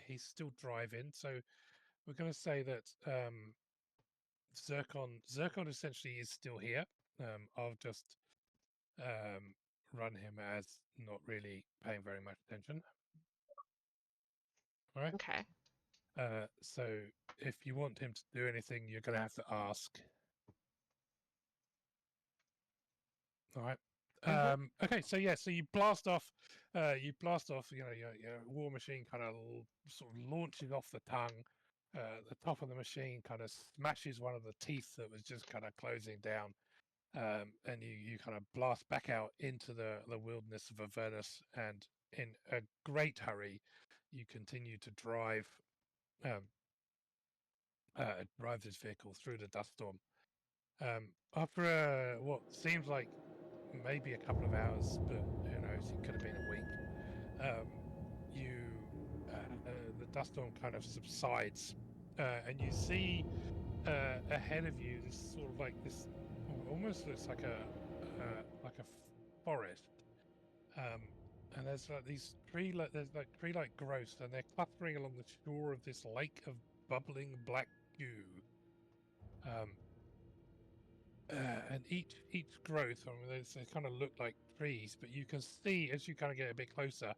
he's still driving. So we're going to say that Zircon essentially is still here. I'll just run him as not really paying very much attention. All right. Okay. So if you want him to do anything, you're going to have to ask. All right. Okay, so yeah, so you blast off. You know, your war machine kind of sort of launches off the tongue. The top of the machine kind of smashes one of the teeth that was just kind of closing down. And you kind of blast back out into the wilderness of Avernus, and in a great hurry, you continue to drive this vehicle through the dust storm. After what seems like maybe a couple of hours, but who knows, it could have been a week. The dust storm kind of subsides, and you see ahead of you this sort of like this almost looks like a forest, and there's like these tree-like growths, and they're clustering along the shore of this lake of bubbling black goo. And each growth, I mean, they kind of look like trees, but you can see as you kind of get a bit closer,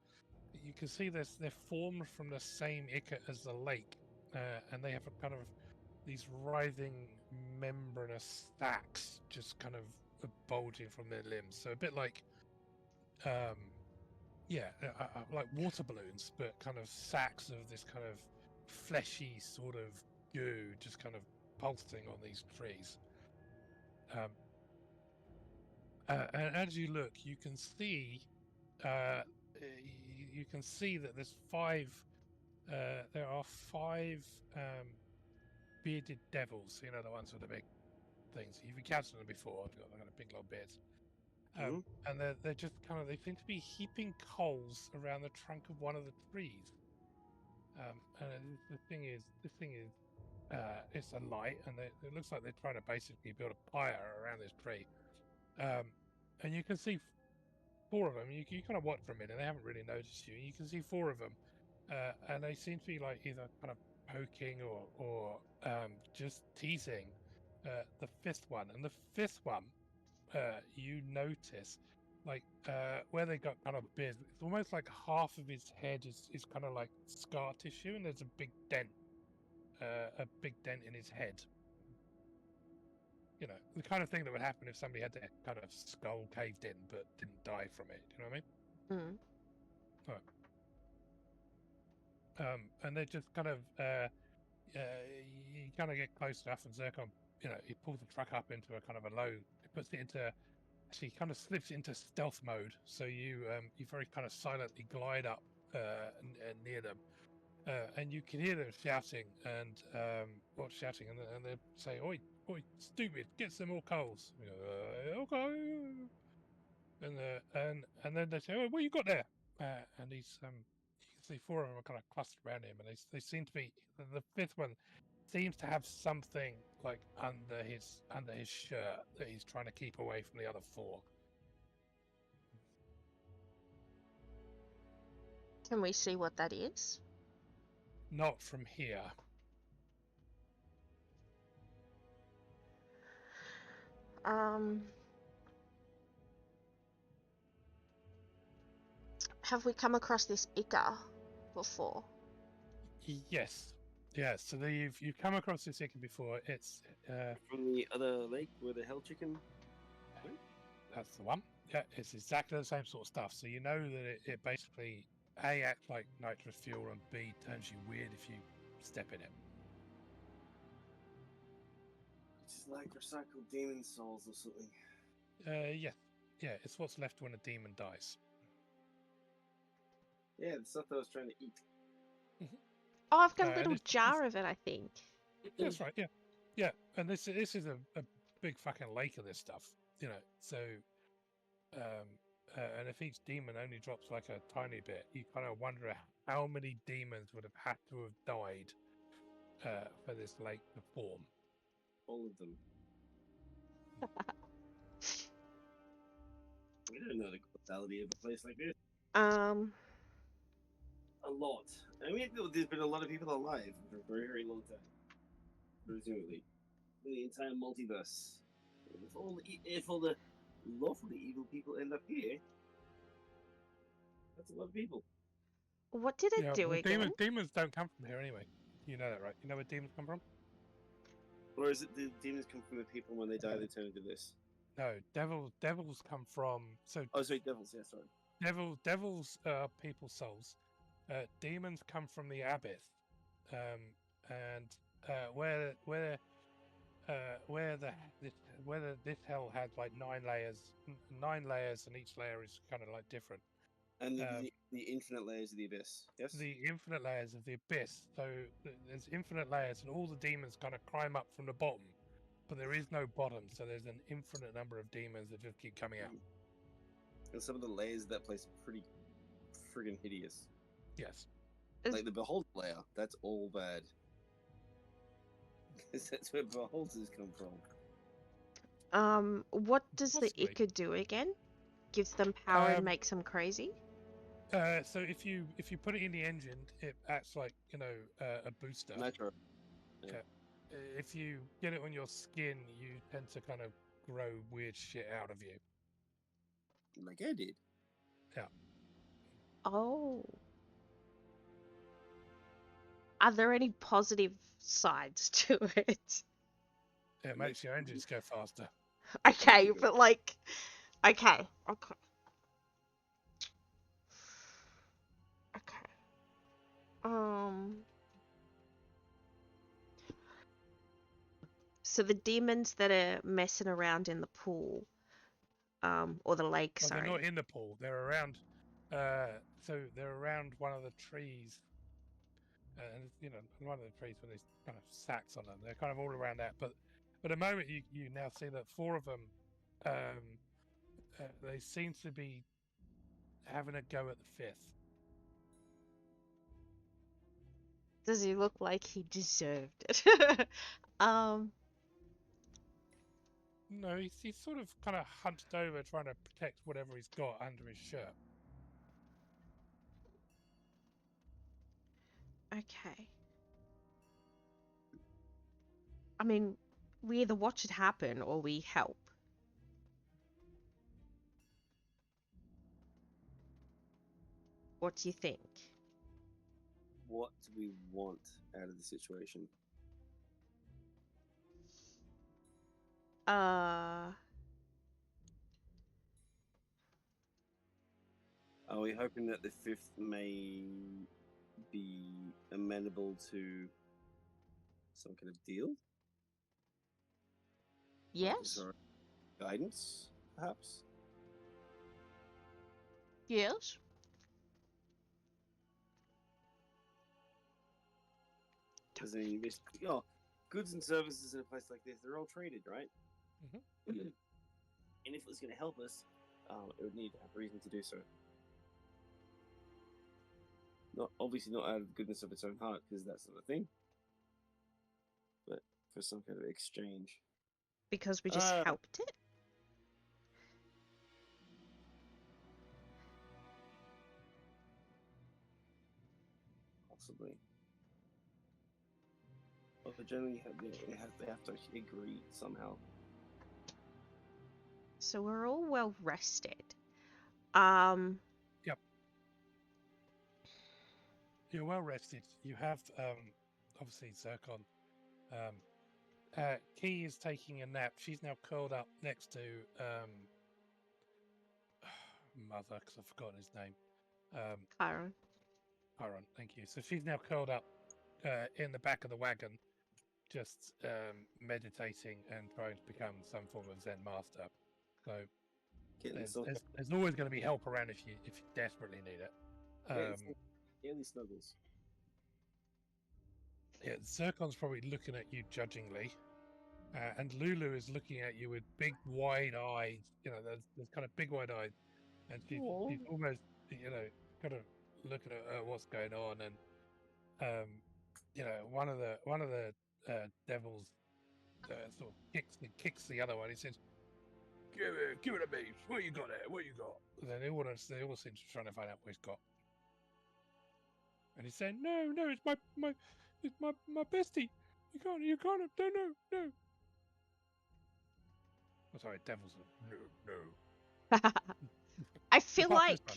you can see they're formed from the same ichor as the lake, and they have a kind of these writhing membranous stacks just kind of bulging from their limbs. So a bit like, like water balloons, but kind of sacks of this kind of fleshy sort of goo just kind of pulsing on these trees. And as you look, you can see that there's there are five bearded devils. You know, the ones with the big things. You've encountered them before. They've got kind of big long beards. And they're just kind of, they seem to be heaping coals around the trunk of one of the trees. And this thing is it's a light, and it looks like they're trying to basically build a fire around this tree. And you can see four of them. You kind of watch for a minute. They haven't really noticed you. You can see four of them, and they seem to be like either kind of poking or just teasing the fifth one. And the fifth one, you notice, like where they got kind of beards, it's almost like half of his head is kind of like scar tissue, and there's a big dent in his head. You know, the kind of thing that would happen if somebody had their kind of skull caved in but didn't die from it. You know what I mean? Right. And they're just kind of you kind of get close enough, and Zircon, you know, he pulls the truck up into a kind of a low. He puts it into, actually, he kind of slips into stealth mode. So you very kind of silently glide up near them. And you can hear them shouting, and and they say, "Oi, stupid! Get some more coals." You know, okay. And then they say, "Oh, what you got there?" And he's you can see four of them are kind of clustered around him, and they seem to be, the fifth one seems to have something like under his shirt that he's trying to keep away from the other four. Can we see what that is? Not from here. Have we come across this ichor before? Yes. Yeah, so you've come across this ichor before. It's from the other lake where the hell chicken went? That's the one. Yeah, it's exactly the same sort of stuff. So you know that it basically A, acts like nitrous fuel, and B, turns you weird if you step in it. It's like recycled demon souls or something. Yeah, it's what's left when a demon dies. Yeah, the stuff I was trying to eat. Oh, I've got a little jar of it, I think. That's right. Yeah, and this is a big fucking lake of this stuff. You know, so and if each demon only drops like a tiny bit, you kind of wonder how many demons would have had to have died for this lake to form. All of them. I don't know the quality of a place like this. A lot. I mean, there's been a lot of people alive for a very, very long time. Presumably. The entire multiverse. If all the lawfully evil people end up here, that's a lot of people. What did it do well, again? demons don't come from here anyway. You know that, right? You know where demons come from? Or is it the demons come from the people when they die, they turn into this? No, devils come from. So Oh, sorry, devils. Yeah, sorry. devils are people's souls. Demons come from the abyss, and where this hell has like 9 layers, and each layer is kind of like different. And the infinite layers of the abyss. Yes. The infinite layers of the abyss. So there's infinite layers, and all the demons kind of climb up from the bottom, but there is no bottom. So there's an infinite number of demons that just keep coming out. And some of the layers of that place are pretty friggin' hideous. Yes. Like the Beholder layer, that's all bad. Because that's where Beholders come from. What does Possibly. the Ica do again? Gives them power and makes them crazy? So if you put it in the engine, it acts like a booster. Nitro. Yeah. If you get it on your skin, you tend to kind of grow weird shit out of you. Like I did. Yeah. Oh. Are there any positive sides to it? It makes your engines go faster. Okay, but like, okay. So the demons that are messing around in the pool, or the lake, Well, sorry. they're not in the pool. They're around. So they're around one of the trees, and one of the trees with these kind of sacks on them. They're kind of all around that. But at the moment, you now see that 4 of them, they seem to be having a go at the 5th. Does he look like he deserved it? No, he's sort of kind of hunched over trying to protect whatever he's got under his shirt. Okay. I mean, we either watch it happen or we help. What do you think? What do we want out of the situation? Are we hoping that the 5th may be amenable to some kind of deal? Yes. Or guidance, perhaps? Yes. Because goods and services in a place like this, they're all traded, right? Mm-hmm. And if it was going to help us, it would need to have reason to do so. Obviously not out of the goodness of its own heart, because that's not a thing. But for some kind of exchange. Because we just helped it? Possibly. But generally, they have to agree somehow. So we're all well rested. Yep. You're well rested. You have obviously Zircon. Key is taking a nap. She's now curled up next to Mother, because I've forgotten his name. Chiron. Chiron, thank you. So she's now curled up in the back of the wagon, just meditating and trying to become some form of Zen master. So there's always going to be help around if you desperately need it. Daily snuggles. Yeah, Zircon's probably looking at you judgingly, and Lulu is looking at you with big, wide eyes. There's kind of big, wide eyes, and she's almost, kind of looking at what's going on. And one of the devils sort of kicks the other one. He says, "Give it a me. What you got there? What you got?" And then they all seem to be trying to find out what he's got. And he's saying, no, it's my bestie. You can't, no. Oh, sorry, devils. No. I feel Apart from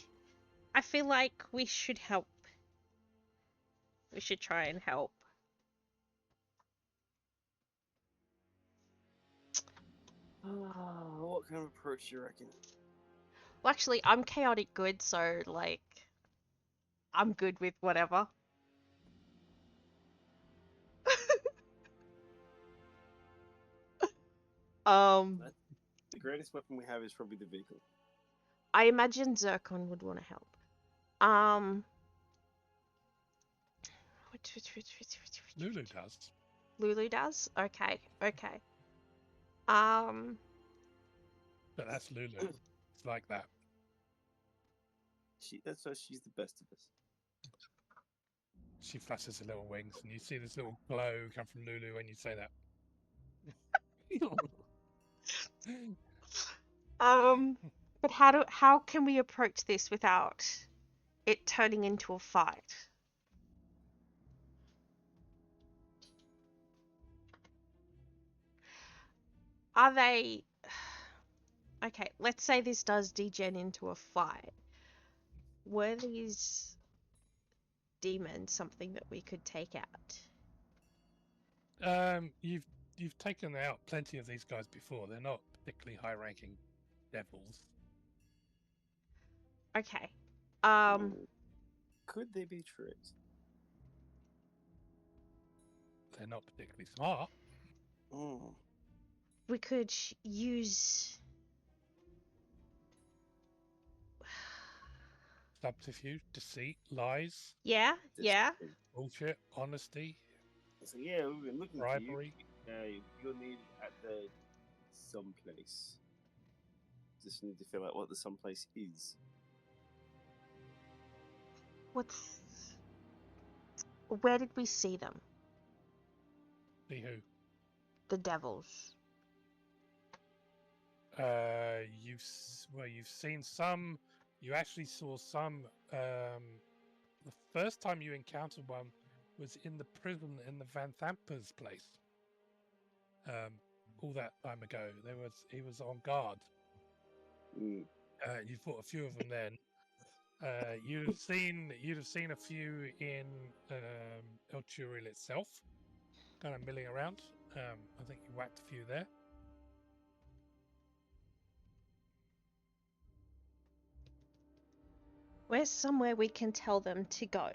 this one. like we should help. We should try and help. What kind of approach do you reckon? Well, actually, I'm chaotic good, so like, I'm good with whatever. The greatest weapon we have is probably the vehicle. I imagine Zircon would want to help. Lulu does. Lulu does? Okay. But that's Lulu. It's like that. That's why she's the best of us. She flashes her little wings, and you see this little glow come from Lulu when you say that. But how can we approach this without it turning into a fight? Are they... Okay, let's say this does degen into a fight. Were these demons something that we could take out? You've taken out plenty of these guys before. They're not particularly high-ranking devils. Okay. Could they be tricked? They're not particularly smart. We could use Subterfuge, deceit, lies. Yeah. Bullshit, honesty. So yeah, we've been looking bribery. for you. You'll need at the someplace. Just need to fill out what the someplace is. Where did we see them? See who? The devils. You've seen some. You actually saw some. The first time you encountered one was in the prison in the Van Thamper's place. All that time ago, he was on guard. You fought a few of them then. You'd have seen a few in El Turil itself, kind of milling around. I think you whacked a few there. Where's somewhere we can tell them to go?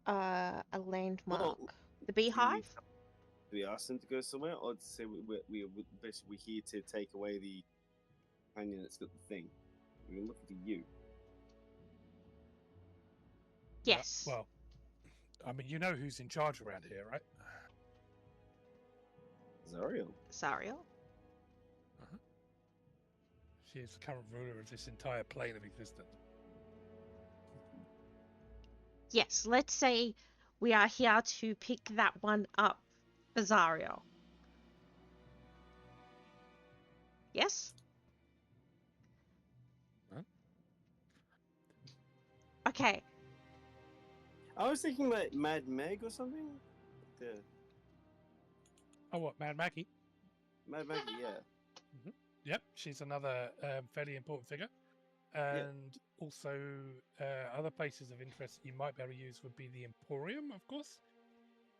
A landmark. The beehive? Do we ask them to go somewhere, or to say we're basically here to take away the companion that's got the thing? We're looking to you. Yes. Well, I mean, you know who's in charge around here, right? Zariel. She is the current ruler of this entire plane of existence. Yes, let's say we are here to pick that one up, Azariel. Yes? Huh? Okay. I was thinking like Mad Meg or something. Oh, what, Mad Maggie? Mad Maggie, yeah. Yep, she's another fairly important figure. And also, other places of interest you might be able to use would be the Emporium, of course.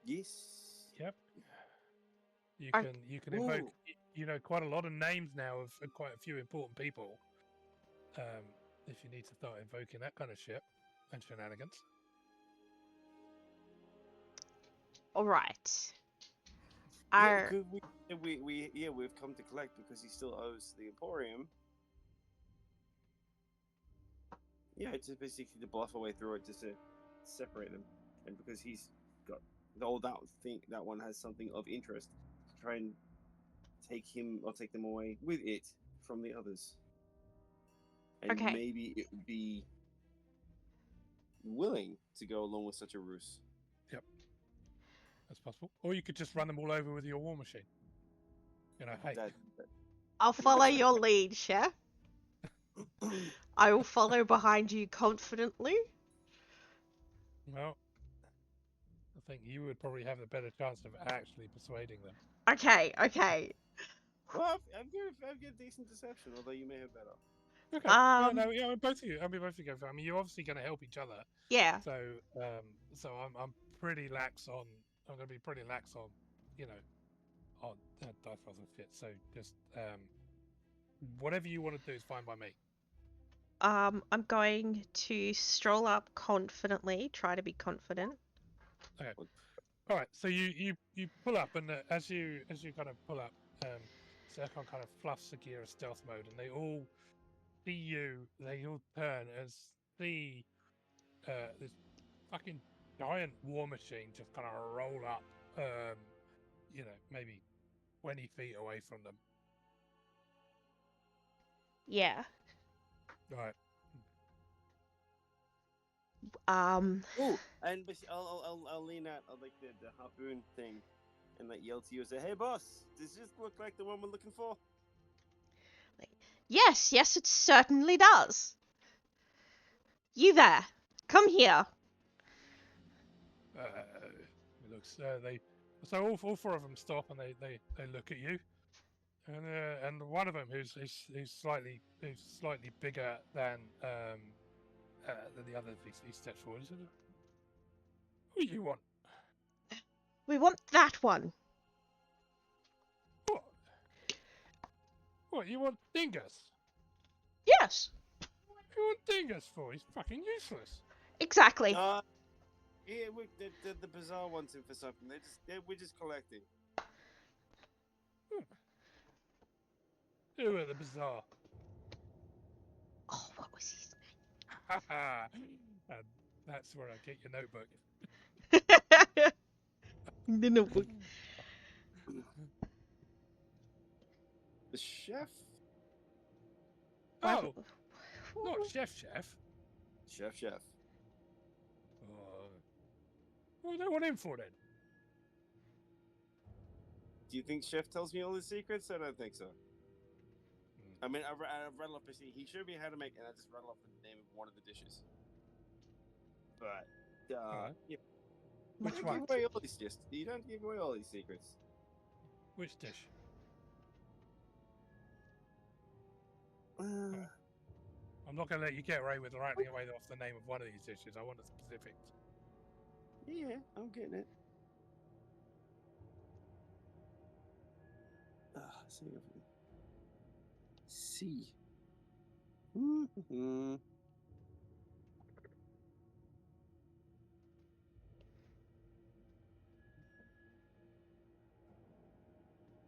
Yes. Yep. You can invoke, quite a lot of names now of quite a few important people. If you need to start invoking that kind of shit and shenanigans. All right. We've come to collect because he still owes the Emporium. Yeah, it's just basically to bluff our way through it, just to separate them, and because he's got that one has something of interest, to try and take them away with it from the others, and maybe it would be willing to go along with such a ruse. Yep, that's possible. Or you could just run them all over with your war machine. Hey. I'll follow your lead, Chef. I will follow behind you confidently. Well, I think you would probably have the better chance of actually persuading them. Okay, okay. Well, I've got decent deception, although you may have better. Okay. No, yeah, both of you. I mean, both of you go for it. I mean, you're obviously going to help each other. Yeah. So, I'm pretty lax on. I'm going to be pretty lax on, on dice rolls and shit. So just whatever you want to do is fine by me. I'm going to stroll up confidently, try to be confident. Okay. All right. So you pull up, and as you kind of pull up, Zircon kind of fluffs the gear of stealth mode, and they all see you. They all turn and see this fucking giant war machine just kind of roll up, maybe 20 feet away from them. Yeah. Right. Oh, and I'll lean out. I'll like the harpoon thing, and like yell to you and say, "Hey, boss, does this look like the one we're looking for?" Yes, it certainly does. You there? Come here. It looks so all four of them stop and they look at you, and one of them who's slightly bigger than the other, he steps forward. He said, "Who do you want?" We want that one. What you want, Dingus? Yes. What do you want Dingus for? He's fucking useless. Exactly. Yeah, the bazaar wants him for something. We're just collecting. Who at the bazaar? Oh, what was his name? And that's where I get your notebook. The notebook. The chef? Oh, not chef. Chef. What do they want him for then? Do you think Chef tells me all his secrets? I don't think so. I mean, I've read off his. He showed me how to make, and I just read off the name of one of the dishes. But, yeah. Which You one? don't give away all these you don't give away all these secrets. Which dish? I'm not going to let you get away with writing away off the name of one of these dishes. I want the specifics. Yeah, I'm getting it. See.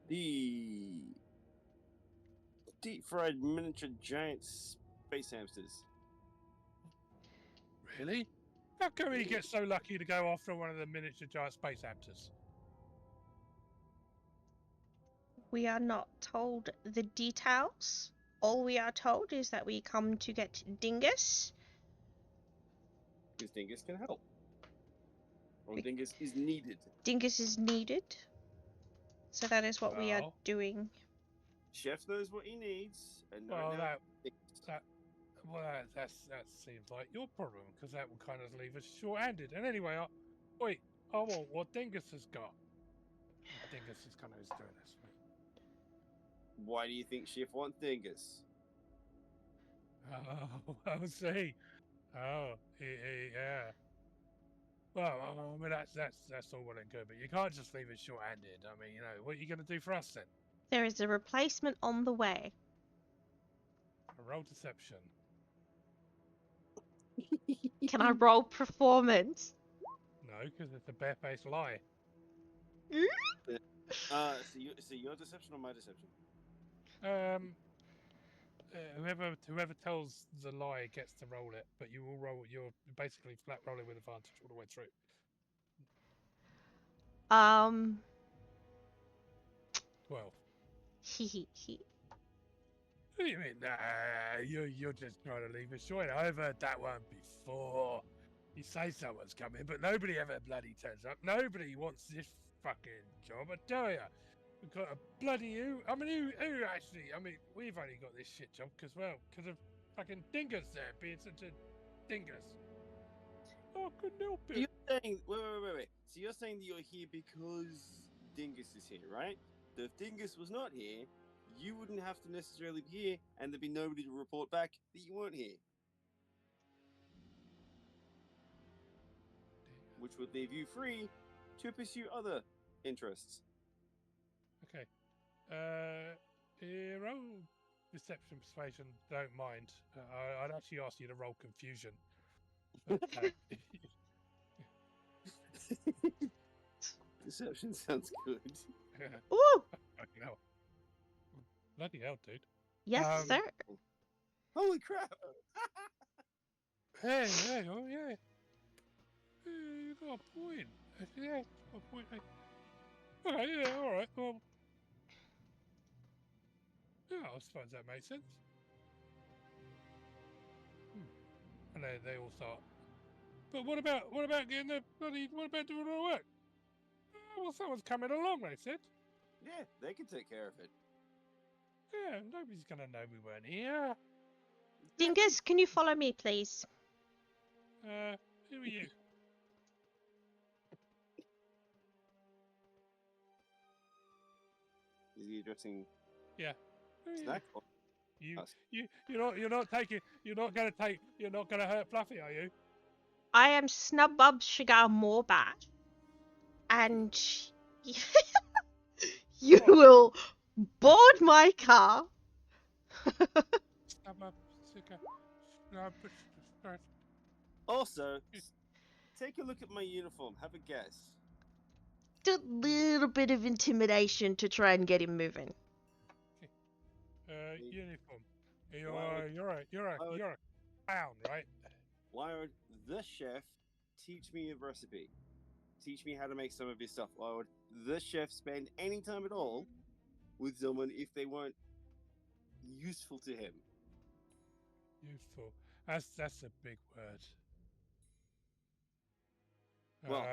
The deep-fried miniature giant space hamsters. Really? How come he gets so lucky to go after one of the miniature giant space hamsters? We are not told the details. All we are told is that we come to get Dingus. Because Dingus can help. Or Dingus is needed. Dingus is needed. So that is what we are doing. Chef knows what he needs. And that seems like your problem, because that will kind of leave us short-handed. And anyway, I want what Dingus has got. Dingus is kind of doing this. Why do you think Chef wants Dingus? Oh, I see. Oh, yeah. Well, I mean, that's all well and good, but you can't just leave it short-handed. I mean, what are you going to do for us then? There is a replacement on the way. Roll deception. Can I roll performance? No, because it's a barefaced lie. So your deception or my deception? Whoever tells the lie gets to roll it, but you will roll. You're basically flat rolling with advantage all the way through. 12. What do you mean? Nah, you're just trying to leave us short. I've heard that one before. You say someone's coming, but nobody ever bloody turns up. Nobody wants this fucking job, I tell ya. We've got a bloody who actually, I mean, we've only got this shit job because of fucking Dingus there being such a dingus. Oh, I couldn't help So it. you're saying, wait. So you're saying that you're here because Dingus is here, right? So if Dingus was not here, you wouldn't have to necessarily be here, and there'd be nobody to report back that you weren't here. Which would leave you free to pursue other interests. Okay. Roll deception, persuasion. Don't mind. I'd actually ask you to roll confusion. But, Deception sounds good. Ooh! Fucking hell. Bloody hell, dude. Yes, sir. Holy crap! Hey, oh yeah. Hey, you got a point. Yeah, you got a point. Hey. Okay, yeah, alright, well. Yeah, I suppose that makes sense. And they all start. But what about getting the bloody, what about doing all the work? Well, someone's coming along, they said. Yeah, they can take care of it. Yeah, nobody's gonna know we weren't here. Dingus, can you follow me, please? Who are you? Is he addressing Yeah. Who are you? Snack? Or us? You're not gonna hurt Fluffy, are you? I am Snubbub Shigar Morbat, and you will board my car. Also, take a look at my uniform. Have a guess. A little bit of intimidation to try and get him moving. Uniform. You're a clown, right? Why would the chef teach me a recipe? Teach me how to make some of his stuff? Why would the chef spend any time at all with someone if they weren't useful to him? Useful. That's a big word. Well,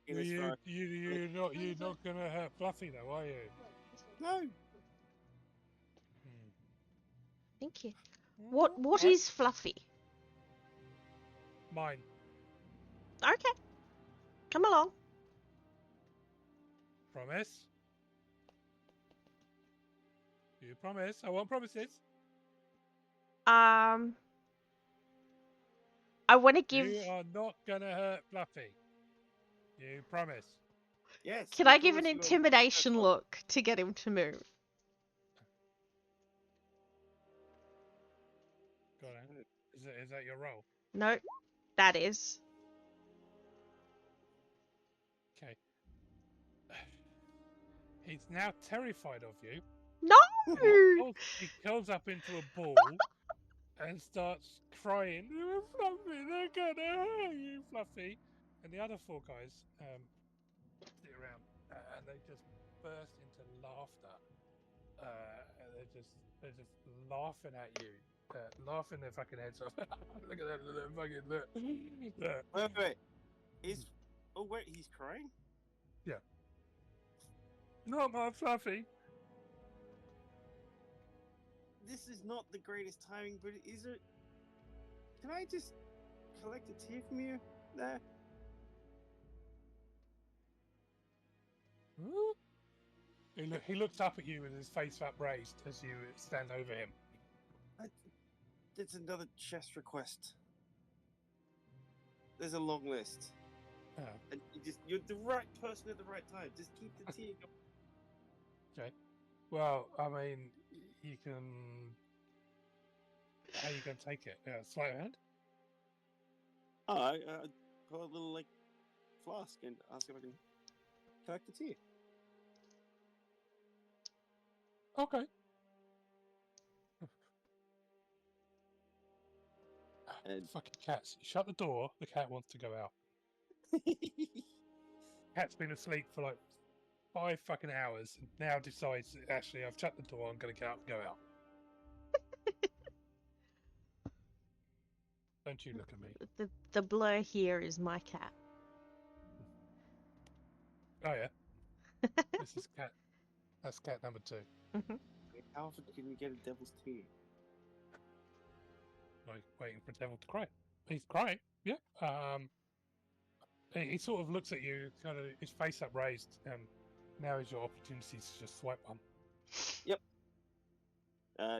you're not gonna hurt Fluffy though, are you? No. Thank you. What is Fluffy? Mine. Okay. Come along. Promise? You promise? I want promises. I want to give. You are not gonna hurt Fluffy. You promise. Yes. Can I give an intimidation look to get him to move? Go on. Is that your role? No, that is. Okay. He's now terrified of you. No! He curls up into a ball and starts crying. Fluffy, they're gonna hurt you, Fluffy. And the other four guys sit around and they just burst into laughter. And they're just laughing at you, laughing their fucking heads off. Look at that fucking look. Wait. Wait, he's crying? Yeah. Not my Fluffy. This is not the greatest timing, but is it? Can I just collect a tear from you there? He looks up at you with his face upraised as you stand over him. It's another chest request. There's a long list. Oh. And you're the right person at the right time. Just keep the tear going. Okay. Well, I mean, you can. How are you going to take it? Sleight of hand? Oh, I put a little flask and ask if I can collect the tear. Okay. And fucking cats. You shut the door, the cat wants to go out. Cat's been asleep for like 5 fucking hours and now decides, actually, I've shut the door, I'm going to get up and go out. Don't you look at me. The blur here is my cat. Oh, yeah. This is cat. That's cat number 2. Mm-hmm. How often can you get a devil's tear? Like waiting for Devil to cry. He's crying. Yeah. he sort of looks at you, kind of his face upraised. Now is your opportunity to just swipe one. Yep.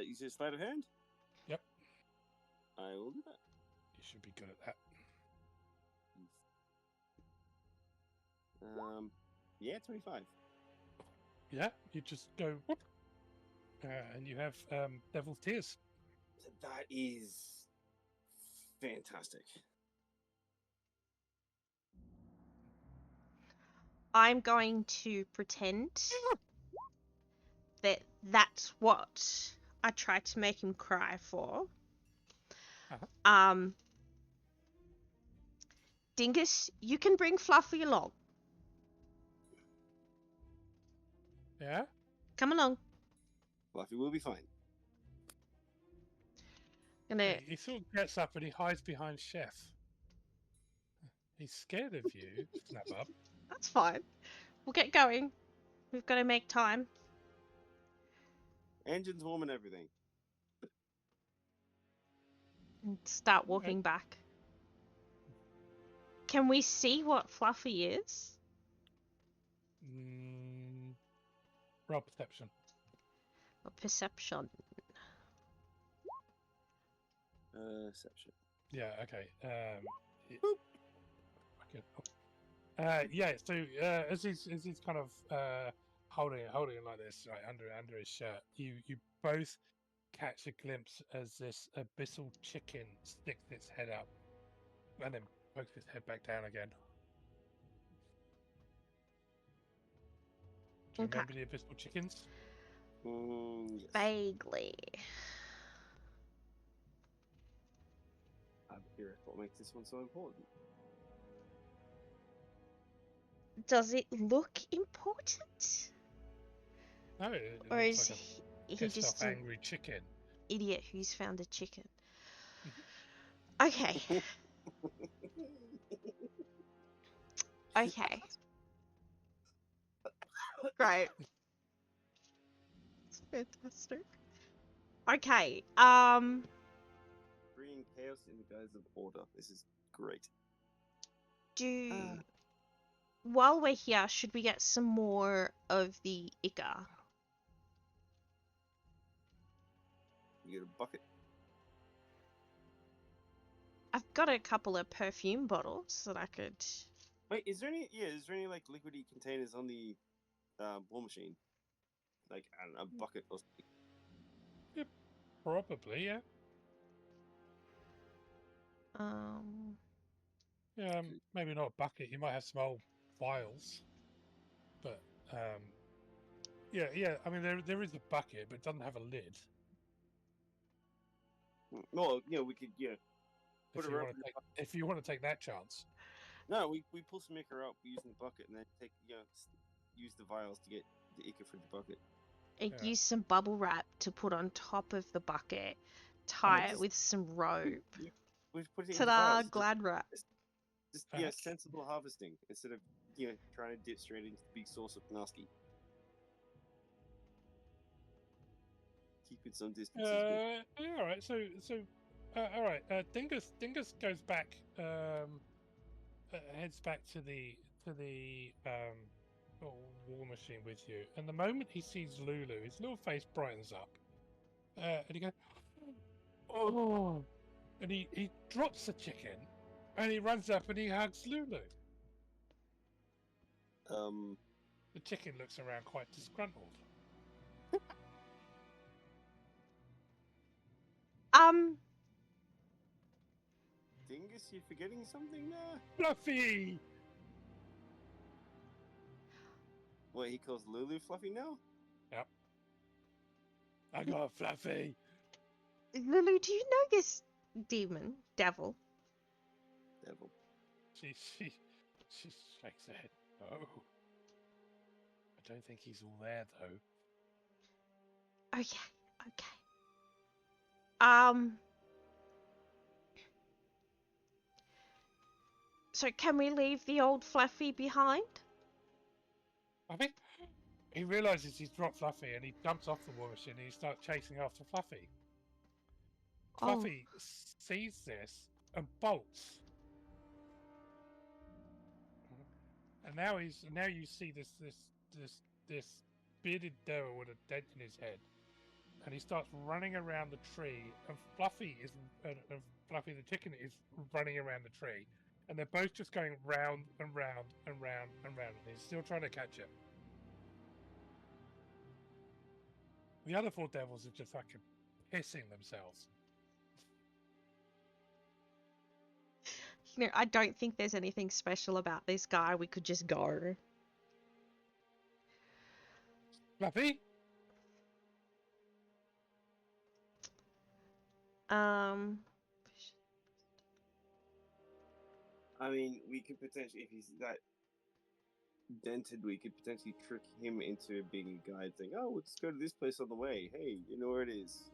Use your sleight of hand? Yep. I will do that. You should be good at that. Yeah, 25. Yeah, you just go whoop, and you have Devil's Tears. That is fantastic. I'm going to pretend that that's what I tried to make him cry for. Uh-huh. Dingus, you can bring Fluffy along. Yeah? Come along. Fluffy will be fine. He sort of gets up and he hides behind Chef. He's scared of you, Snap Up. That's fine. We'll get going. We've got to make time. Engine's warm and everything. And start walking back. Can we see what Fluffy is? Roll perception. Or perception. Perception. Yeah, okay. Yeah, so as he's kind of holding it like this, right under his shirt, you both catch a glimpse as this abyssal chicken sticks its head up and then pokes its head back down again. Do you remember the abyssal chickens? Yes. Vaguely. I'm curious what makes this one so important. Does it look important? No, it Or looks is like he a just an angry chicken. idiot who's found a chicken? Okay. Okay. Great. It's fantastic. Okay. Bringing chaos in the guise of order. This is great. While we're here, should we get some more of the Ica? You get a bucket. I've got a couple of perfume bottles that I could. Wait, is there any? Yeah, is there any like liquidy containers on the war machine? Like I don't know, a bucket or something. Yep, probably, yeah. Yeah, maybe not a bucket. You might have some old vials, but yeah. I mean, there is a bucket, but it doesn't have a lid. Well, we could put it around. If you want to take that chance. No, we pull some ichor out using the bucket, and then use the vials to get the ichor for the bucket. And use some bubble wrap to put on top of the bucket. Tie it with some rope. Ta-da! Glad wrap. Just sensible harvesting instead of trying to dip straight into the big source of nasty. Keep it some distance. All right. So all right. Dingus goes back. Heads back to the war machine with you, and the moment he sees Lulu, his little face brightens up, and he goes, "Oh!" and he drops the chicken, and he runs up and he hugs Lulu. The chicken looks around quite disgruntled. Dingus, you're forgetting something there? Fluffy! What, he calls Lulu Fluffy now? Yep. I got Fluffy. Lulu, do you know this devil? She shakes her head. No. I don't think he's all there, though. Okay. So can we leave the old Fluffy behind? I think he realizes he's dropped Fluffy and he jumps off the war machine and he starts chasing after Fluffy. Fluffy sees this and bolts. And now you see this bearded devil with a dent in his head, and he starts running around the tree. And Fluffy the chicken is running around the tree, and they're both just going round and round and round and round. And he's still trying to catch it. The other 4 devils are just fucking pissing themselves. You know, I don't think there's anything special about this guy. We could just go. Fluffy? I mean, we could potentially, if he's that dented, we could potentially trick him into being a guide, saying, "Oh, let's go to this place on the way. Hey, you know where it is."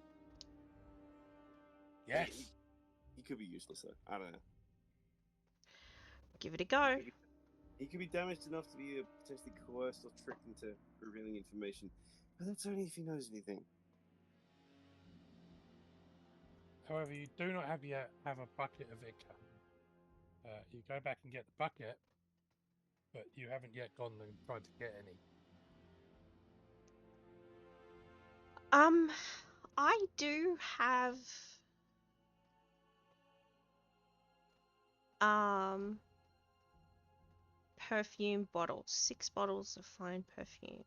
Yes. He could be useless, though. I don't know. Give it a go. He could be damaged enough to be potentially coerced or tricked into revealing information, but that's only if he knows anything. However, you do not have a bucket of Ica. You go back and get the bucket, but you haven't yet gone and tried to get any. I do have perfume bottles. 6 bottles of fine perfume.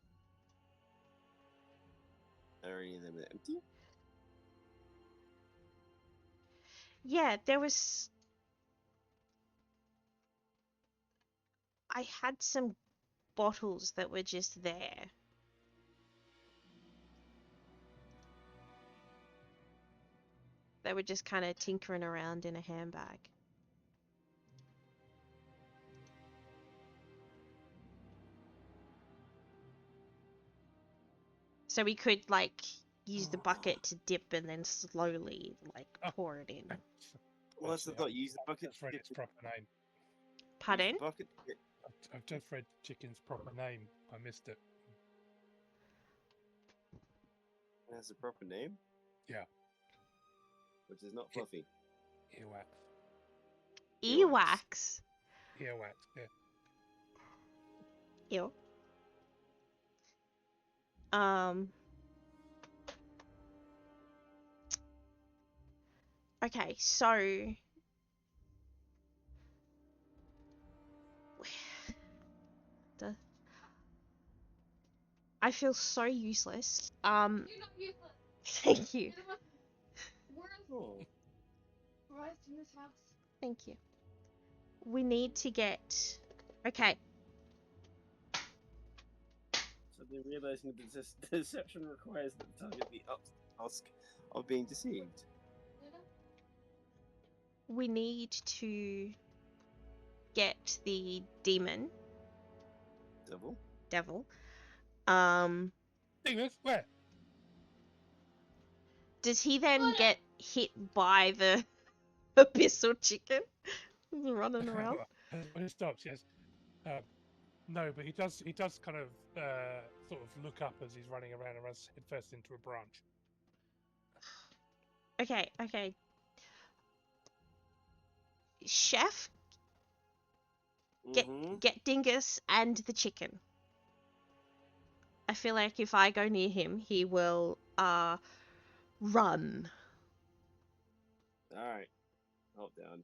Are any of them empty? Yeah, there was... I had some bottles that were just there. They were just kind of tinkering around in a handbag. So we could, like, use the bucket to dip and then slowly, like, pour it in. Well, that's the thought. Use the bucket. I've read its proper name. Pardon? Use the bucket. I've just read the chicken's proper name. I missed it. It has a proper name? Yeah. Which is not Fluffy. Earwax. Earwax? Earwax, yeah. Ew. Okay, so... I feel so useless. You're not useless. Thank you. We're raised in this house. Thank you. We need to get... Okay. So they're realizing that deception requires that the target be up to the task of being deceived. We need to get the demon. Devil. Dingus, where? Does he then get hit by the abyssal chicken? Running around? When he stops, yes. No, but he does kind of sort of look up as he's running around and runs headfirst into a branch. Okay. Chef, get Dingus and the chicken. I feel like if I go near him, he will run. Alright. Hold down.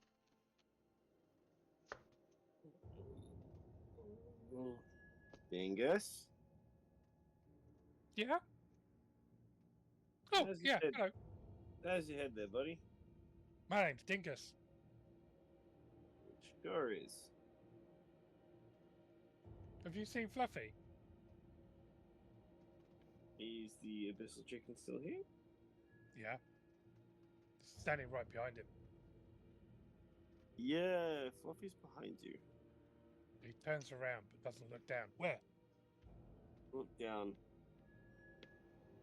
Dingus? Yeah? Oh, How's your yeah, head? hello. How's your head there, buddy? My name's Dingus. Sure is. Have you seen Fluffy? Is the abyssal chicken still here? Yeah. Standing right behind him. Yeah, Fluffy's behind you. He turns around but doesn't look down. Where? Look down.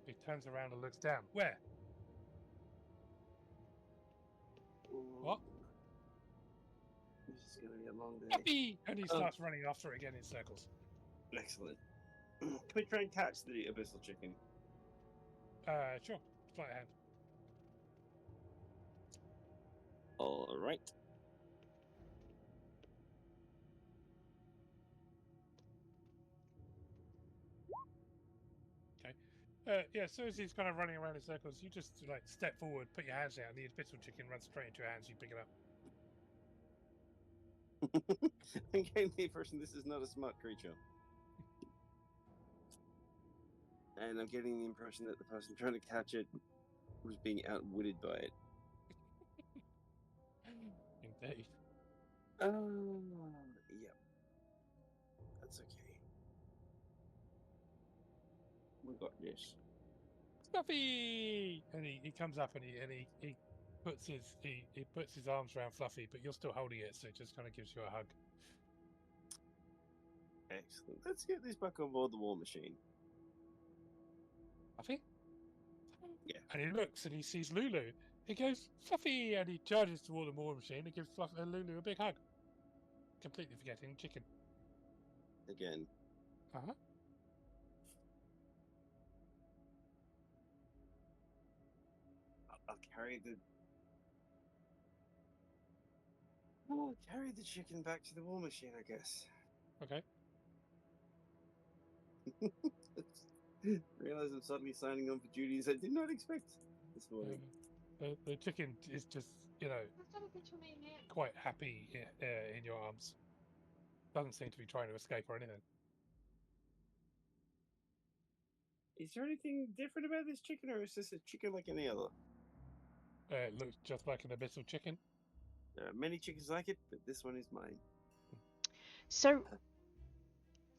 He turns around and looks down. Where? What? This is going to be a long day. Fluffy! And he starts running after it again in circles. Excellent. Can we try and catch the abyssal chicken? Sure. Sleight of hand. Alright. Yeah, as soon as he's kind of running around in circles, you just like step forward, put your hands out, and the abyssal chicken runs straight into your hands. You pick it up. I'm getting the impression this is not a smart creature. And I'm getting the impression that the person trying to catch it was being outwitted by it. Indeed. Yep. That's okay. We got this. Fluffy! And he comes up and he puts his arms around Fluffy, but you're still holding it, so it just kind of gives you a hug. Excellent. Let's get this back on board the war machine. Fluffy? Yeah. And he looks and he sees Lulu. He goes, Fluffy! And he charges toward the war machine and gives Lulu a big hug. Completely forgetting chicken. Again. Uh-huh. I'll carry the chicken back to the war machine, I guess. Okay. Realize I'm suddenly signing on for duties I did not expect this morning. The chicken is just, quite happy in your arms. Doesn't seem to be trying to escape or anything. Is there anything different about this chicken, or is this a chicken like any other? It looks just like an abyssal chicken. There are many chickens like it, but this one is mine. So,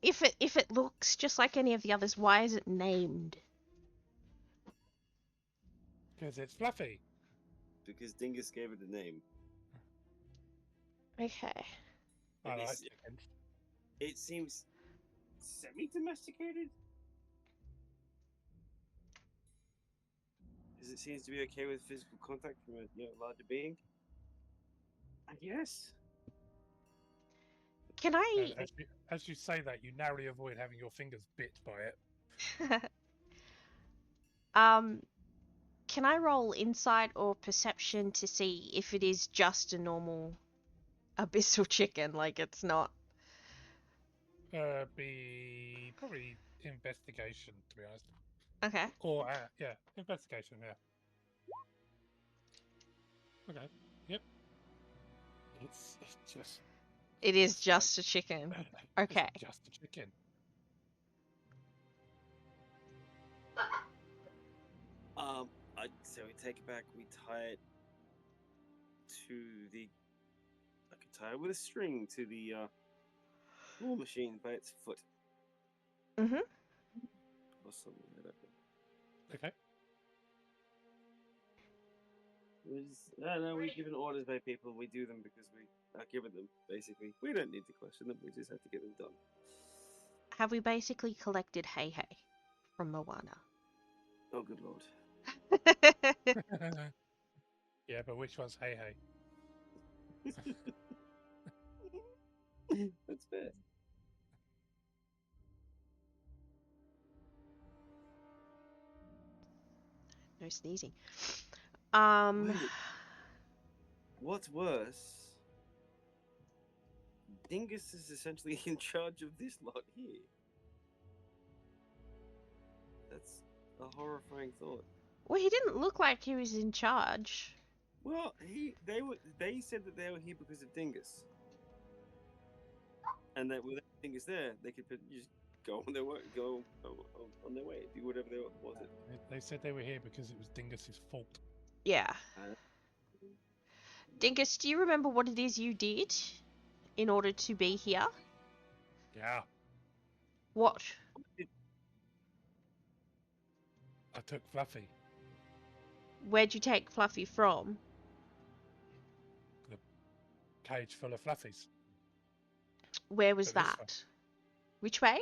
if it looks just like any of the others, why is it named? Because it's Fluffy. Because Dingus gave it a name. Okay. I like chickens. It seems semi-domesticated. Because it seems to be okay with physical contact from a larger being. I guess. Can I? As you say that, you narrowly avoid having your fingers bit by it. Can I roll insight or perception to see if it is just a normal abyssal chicken, like it's not? Be probably investigation, to be honest. Okay. Or yeah, investigation. Yeah. Okay. Yep. It's just. It is just a chicken. Okay. It's just a chicken. So we take it back. We tie it to the. I could tie it with a string to the war machine by its foot. Mhm. Or something like that. Okay. No, we're given orders by people. We do them because we are given them. Basically, we don't need to question them. We just have to get them done. Have we basically collected Hey from Moana? Oh, good lord. Yeah, but which one's Hey? That's fair. No sneezing. Wait. What's worse, Dingus is essentially in charge of this lot here. That's a horrifying thought. Well, he didn't look like he was in charge. Well, they said that they were here because of Dingus, and that with Dingus there, they could just go on their way, on their way, do whatever they wanted. They said they were here because it was Dingus's fault. Yeah. Dingus, do you remember what it is you did in order to be here? Yeah. What? I took Fluffy. Where'd you take Fluffy from? The cage full of Fluffies. Where was So this that? way. Which way?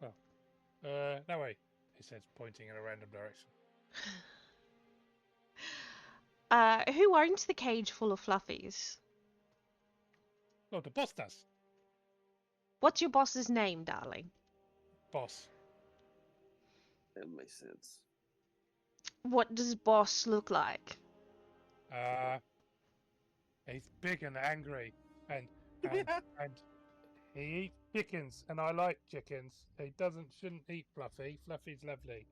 Well, that way, he says, pointing in a random direction. Who owns the cage full of Fluffies? Oh, the boss does. What's your boss's name, darling? Boss. That makes sense. What does boss look like? He's big and angry, and He eats chickens, and I like chickens. He shouldn't eat Fluffy. Fluffy's lovely.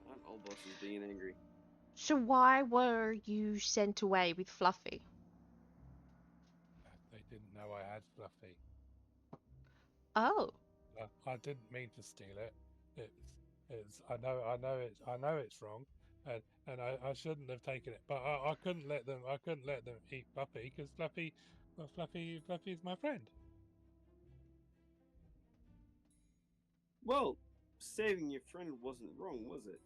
That old boss is being angry. So why were you sent away with Fluffy? They didn't know I had Fluffy. Oh. I didn't mean to steal it. I know it's wrong, and I shouldn't have taken it. But I couldn't let them. I couldn't let them eat Fluffy because Fluffy's my friend. Well, saving your friend wasn't wrong, was it?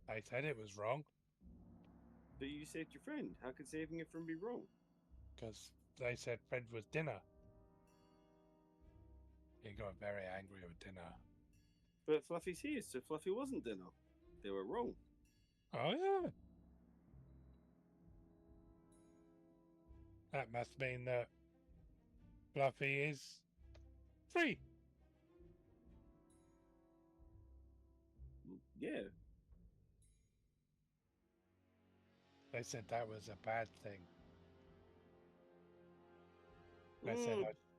They said it was wrong But you saved your friend. How could saving your friend be wrong? because they said Fred was dinner. He got very angry with dinner. But Fluffy's here, so Fluffy wasn't dinner. They were wrong. Oh yeah. That must mean that Fluffy is free. Yeah. They said that was a bad thing. They said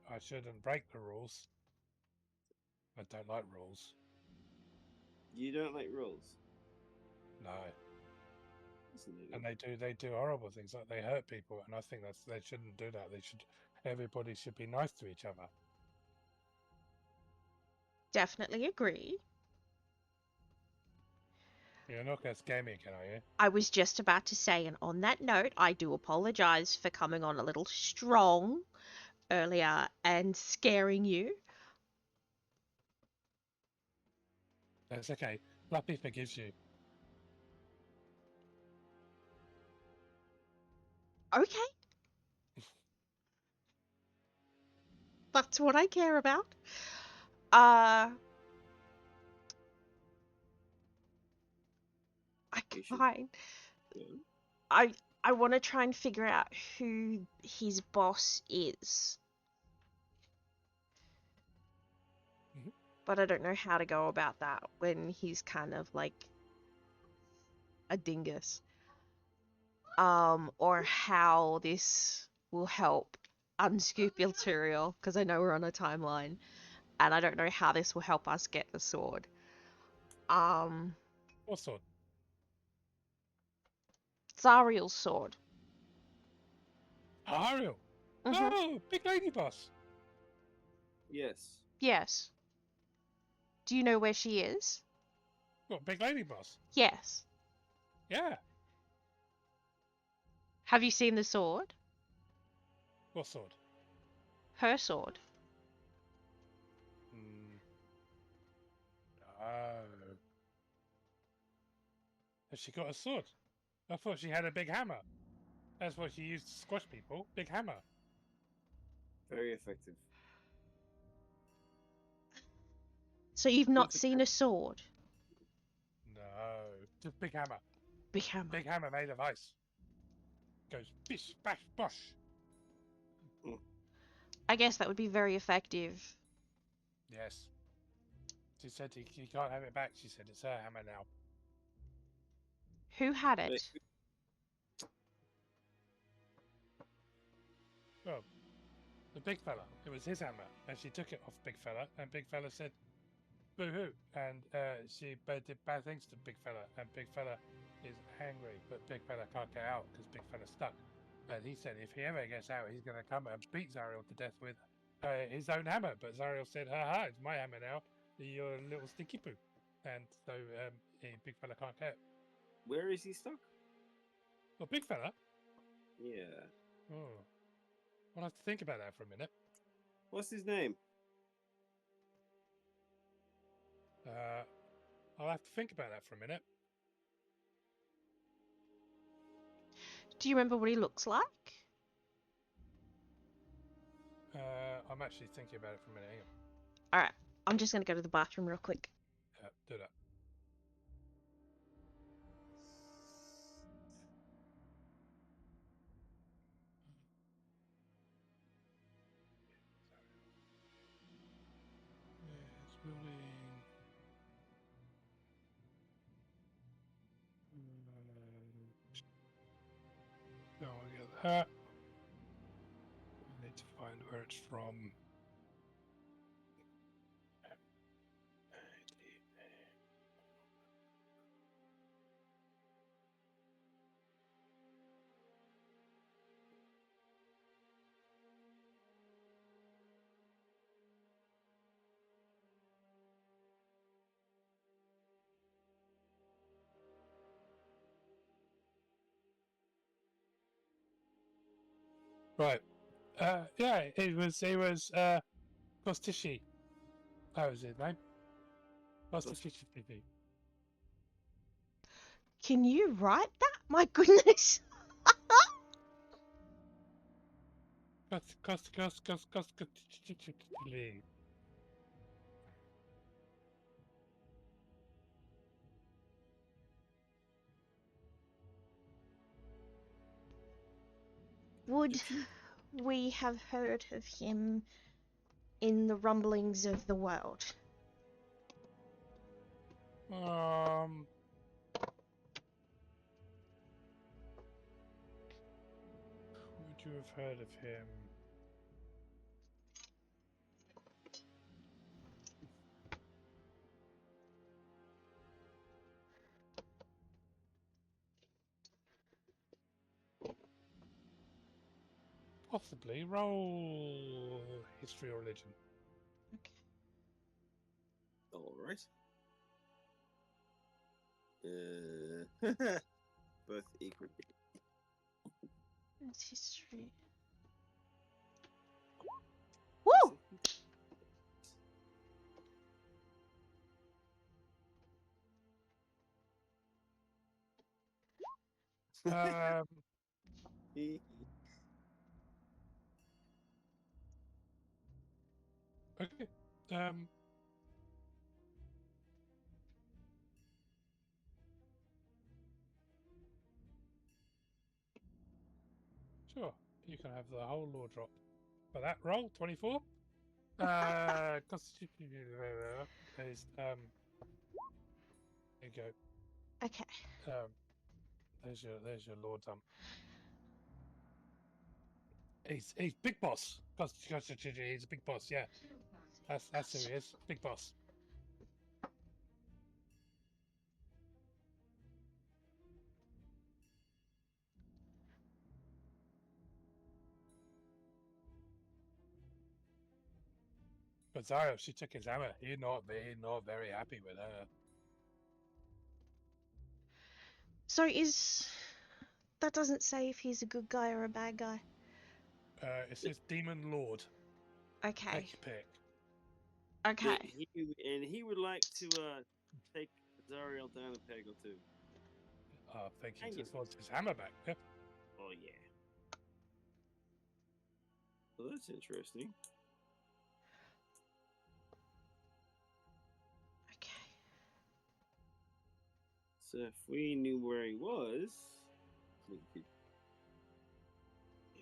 I shouldn't break the rules. I don't like rules. You don't like rules. No. Listen, And they do horrible things, like they hurt people, and I think they shouldn't do that. Everybody should be nice to each other. Definitely agree. You're not going to scare me again, are you? I was just about to say, and on that note, I do apologize for coming on a little strong earlier and scaring you. That's okay. Fluffy forgives you. Okay. That's what I care about. Fine. I want to try and figure out who his boss is. Mhm. But I don't know how to go about that when he's kind of like a dingus. Or how this will help unscoop Ilturiel, because I know we're on a timeline, and I don't know how this will help us get the sword. What sword? Zariel's sword. Ariel. Mhm. Oh, big lady boss. Yes. Yes. Do you know where she is? What, big lady boss? Yes. Yeah. Have you seen the sword? What sword? Her sword. No. Has she got a sword? I thought she had a big hammer. That's what she used to squash people. Big hammer. Very effective. So you've not seen a sword? No. Just big hammer. Big hammer. Big hammer made of ice. Goes bish, bash, bosh. I guess that would be very effective. Yes. She said he can't have it back. She said it's her hammer now. Who had it? Well, the big fella. It was his hammer. And she took it off big fella. And big fella said, boo-hoo. And she did bad things to big fella. And big fella is angry. But big fella can't get out because big fella's stuck. And he said if he ever gets out, he's going to come and beat Zariel to death with his own hammer. But Zariel said, ha, it's my hammer now. You're a little stinky poo. And so big fella can't get it. Where is he stuck? Well, big fella? Yeah. Oh. I'll have to think about that for a minute. What's his name? I'll have to think about that for a minute. Do you remember what he looks like? I'm actually thinking about it for a minute. Hang on. Alright, I'm just going to go to the bathroom real quick. Do that. It's building. No, I get that. where it's from. Right. Yeah, it was Kostishi. That was his name. Kostishi. Can you write that? My goodness. Kostishi. Would we have heard of him in the rumblings of the world? Would you have heard of him? Possibly. Roll history or religion. All right. Both equal. That's history. Woo! Okay. Sure. You can have the whole lore drop. For that roll, 24. Constitution is there you go. Okay. There's your lore dump. He's big boss. He's a big boss. Yeah, that's who he is. Big boss. But Zara, she took his hammer. He's not very happy with her. So that doesn't say if he's a good guy or a bad guy. It says Demon Lord. Okay. Take your pick. Okay. He would like to take Zariel down a peg or two. I think he just wants his hammer back. Yeah. Oh yeah. Well, that's interesting. Okay. So if we knew where he was, we could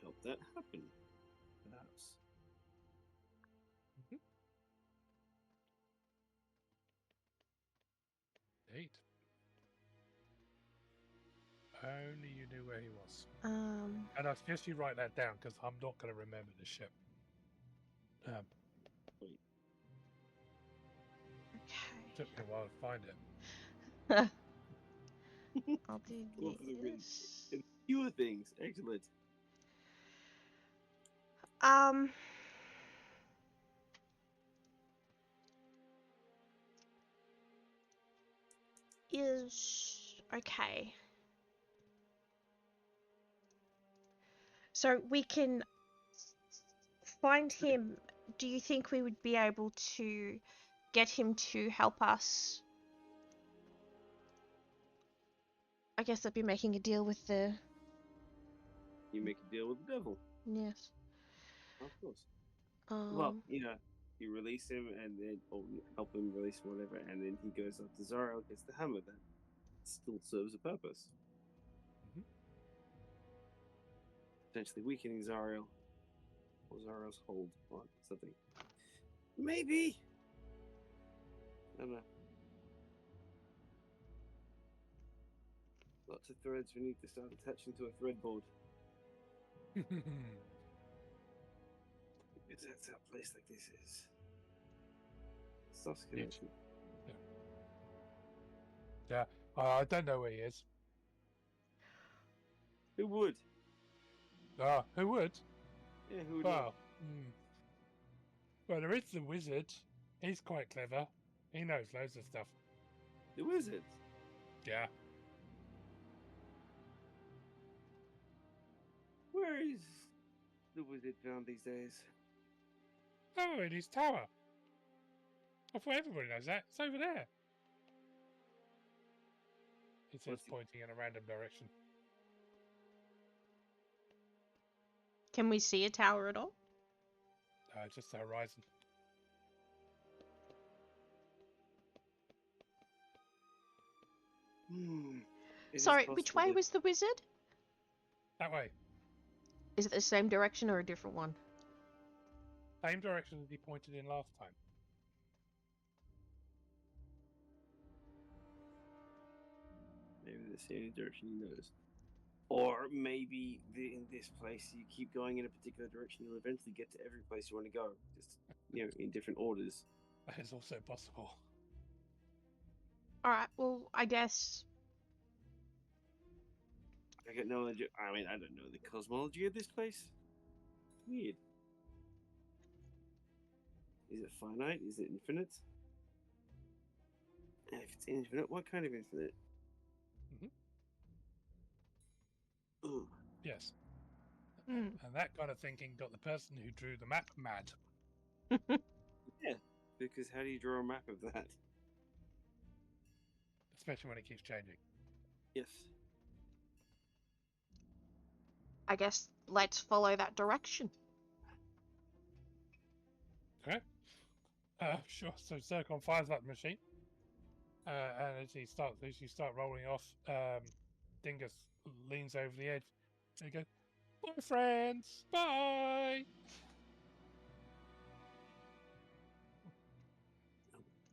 help that happen. Perhaps. Eight. Only you knew where he was. And I suggest you write that down because I'm not going to remember the ship. Okay. Took me a while to find it. I'll do this. Fewer things. Excellent. Okay. So we can find him. Do you think we would be able to get him to help us? I guess that'd be making a deal with the... You make a deal with the devil. Yes. Of course. Well, you release him and then, or help him release whatever, and then he goes up to Zariel, gets the hammer. That still serves a purpose. Potentially weakening Zariel, or Zariel's hold on something. Maybe. I don't know. Lots of threads. We need to start attaching to a thread board. Because that's how a place like this is. Stuff's connection. Yeah. I don't know where he is. Who would? Who would? Yeah, who would? Well, well, there is the wizard. He's quite clever. He knows loads of stuff. The wizard? Yeah. Where is the wizard found these days? Oh, in his tower. I thought everybody knows that. It's over there. He says, pointing in a random direction. Can we see a tower at all? Just the horizon. Sorry, which way was the wizard? That way. Is it the same direction or a different one? Same direction that he pointed in last time. Maybe that's the only direction he knows. Or maybe in this place you keep going in a particular direction, you'll eventually get to every place you want to go. Just, in different orders. That is also possible. Alright, well, I guess... I got no idea. I mean, I don't know the cosmology of this place. Weird. Is it finite? Is it infinite? And if it's infinite, what kind of infinite? Ooh. Yes. And that kind of thinking got the person who drew the map mad. Yeah, because how do you draw a map of that? Especially when it keeps changing. Yes. I guess let's follow that direction. Okay. Sure. So Zircon fires up the machine. And as you start rolling off, Dingus leans over the edge. And he goes, "Bye, friends. Bye."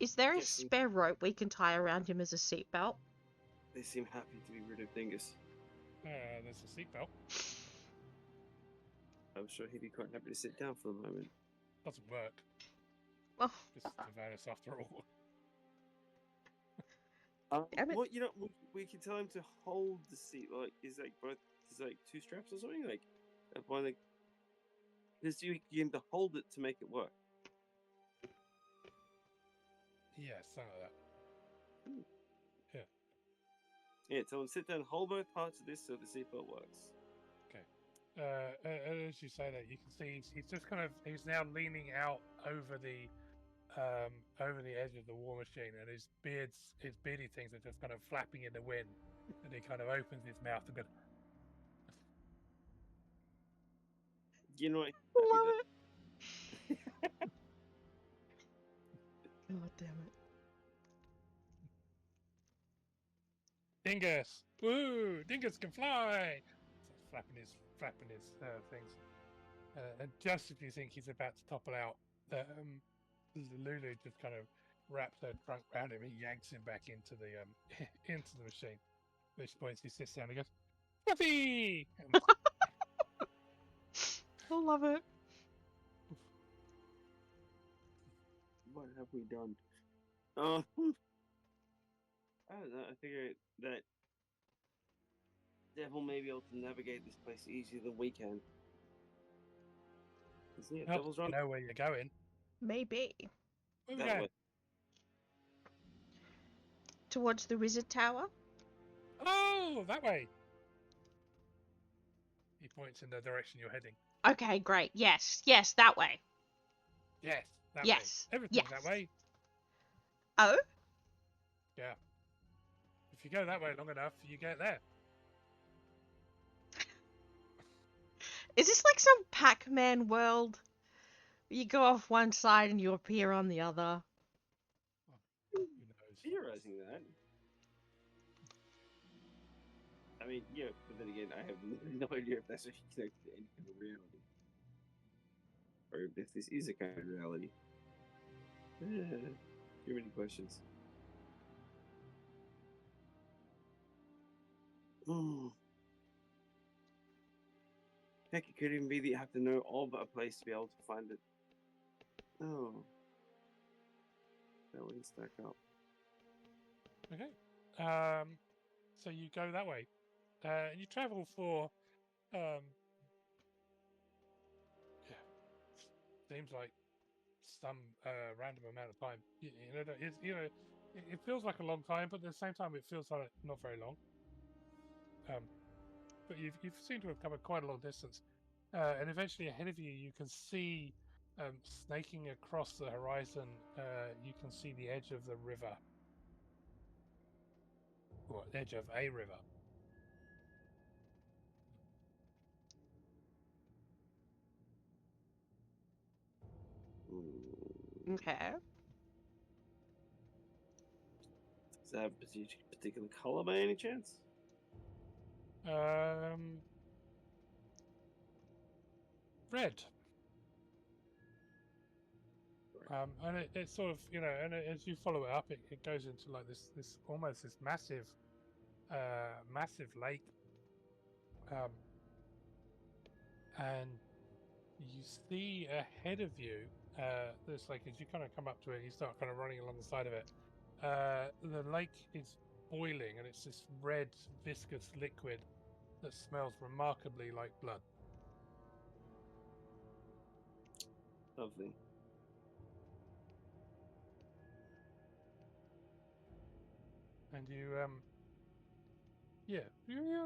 Is there a spare rope we can tie around him as a seatbelt? They seem happy to be rid of Dingus. There's a seatbelt. I'm sure he'd be quite happy to sit down for the moment. Doesn't work. Oh. This is Avernus after all. Damn it. Well, we can tell him to hold the seat. Like, is like two straps or something? Like, one like, just you get him to hold it to make it work. Yeah, something like that. Yeah, tell him sit down, hold both parts of this so the seatbelt works. Okay. As you say that, you can see he's just he's now leaning out over the edge of the war machine, and his beardy things are just kind of flapping in the wind, and he kind of opens his mouth and goes, Love it. God damn it. "Dingus! Woo! Dingus can fly!" So flapping his things. And just as you think he's about to topple out, Lulu just kind of wraps her trunk around him and yanks him back into the into the machine. At which point he sits down and goes, "Fluffy!" I love it. What have we done? I don't know. I figure that Devil may be able to navigate this place easier than we can. Isn't it? Devil's You run. know where you're going. Maybe. Where we That going? way. Towards the wizard tower? Oh, that way. He points in the direction you're heading. Okay, great. Yes, that way. Yes, that Yes, way. Everything's yes. that way. Oh? Yeah. If you go that way long enough, you get there. Is this like some Pac-Man world? You go off one side and you appear on the other. Who knows? Theorizing that. I mean, yeah, but then again, I have no idea if that's actually connected to any kind of reality. Or if this is a kind of reality. Too many questions. Heck, it could even be that you have to know of a place to be able to find it, Oh. That wouldn't stack up. Okay. So you go that way. And you travel for yeah, seems like some random amount of time. It feels like a long time, but at the same time, it feels like not very long. But you've seemed to have covered quite a long distance, and eventually ahead of you, you can see snaking across the horizon. You can see the edge of the river, or edge of a river. Okay. Does that have a particular color by any chance? Red. And it sort of, and as you follow it up, it goes into like this almost this massive lake, and you see ahead of you, this like as you kind of come up to it, you start kind of running along the side of it. The lake is boiling, and it's this red viscous liquid that smells remarkably like blood. Lovely. And you're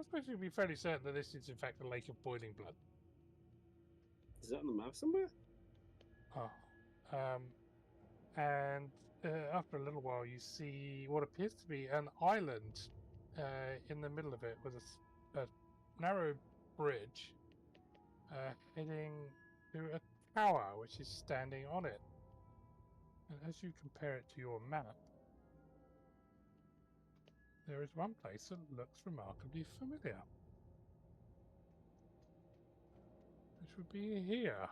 supposed to be fairly certain that this is in fact a lake of boiling blood. Is that on the map somewhere? Oh. And after a little while, you see what appears to be an island in the middle of it with a narrow bridge heading to a tower which is standing on it. And as you compare it to your map, there is one place that looks remarkably familiar, which would be here.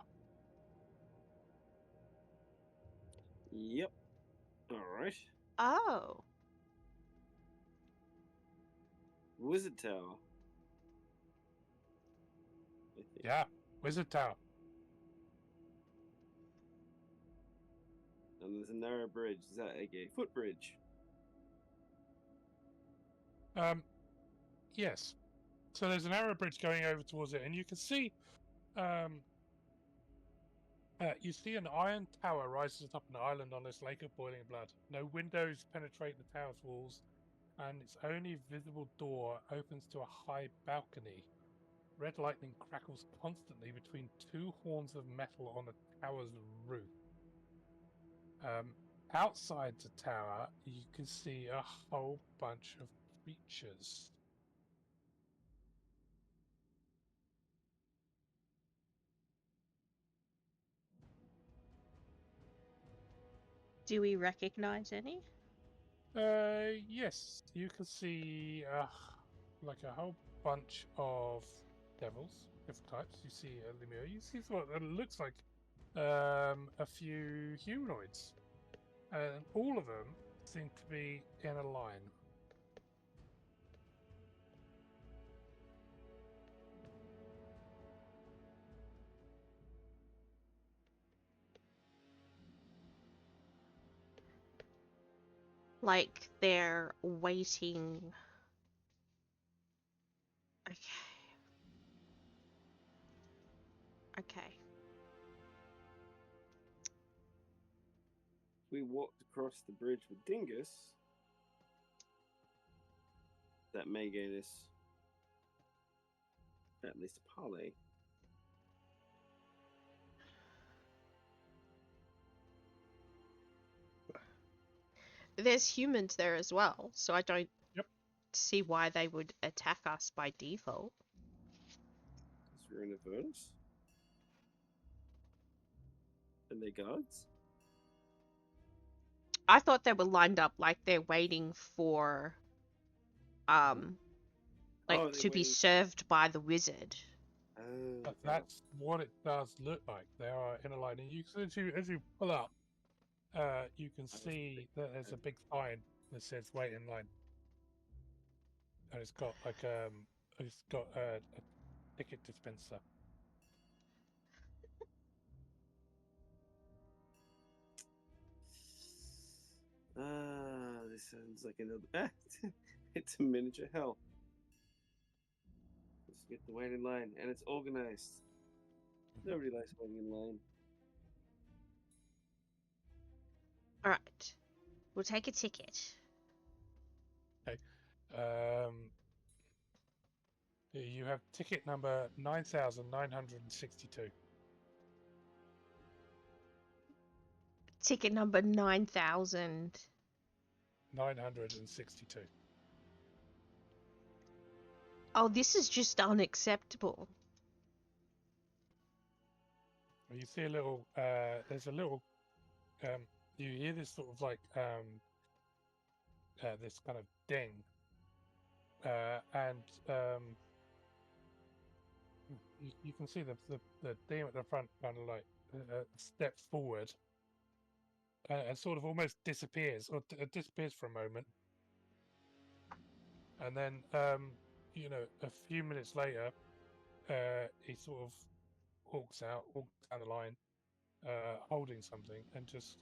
Yep. All right. Oh. Wizard Tower. Yeah, Wizard Tower. And there's a narrow bridge. Is that like a footbridge? Yes. So there's an arrow bridge going over towards it, and you can see, you see an iron tower rises atop an island on this lake of boiling blood. No windows penetrate the tower's walls, and its only visible door opens to a high balcony. Red lightning crackles constantly between two horns of metal on the tower's roof. Outside the tower, you can see a whole bunch of creatures. Do we recognize any? Yes, you can see like a whole bunch of devils, different types. You see a Lemur. You see what looks like a few humanoids, and all of them seem to be in a line. Like they're waiting. Okay. Okay. We walked across the bridge with Dingus. That may gain us at least a parley. There's humans there as well, so I don't Yep. see why they would attack us by default. Is we're in Avernus? And they guards? I thought they were lined up like they're waiting for like Oh, they're to be waiting- served by the wizard. Oh, But that's what it does look like. They are in a line, and as you pull up, you can see that there's a big sign that says "Wait in line," and it's got like a ticket dispenser. It's like another. It's a miniature hell. Let's get the wait in line, and it's organized. Nobody likes waiting in line. All right. We'll take a ticket. Okay. You have ticket number 9,962. Ticket number 9,000. 962. Oh, this is just unacceptable. Well, you see a little. There's a little. You hear this sort of like this kind of ding, and you can see the demon at the front kind of like steps forward and sort of almost disappears or disappears for a moment, and then you know, a few minutes later he sort of walks down the line holding something and just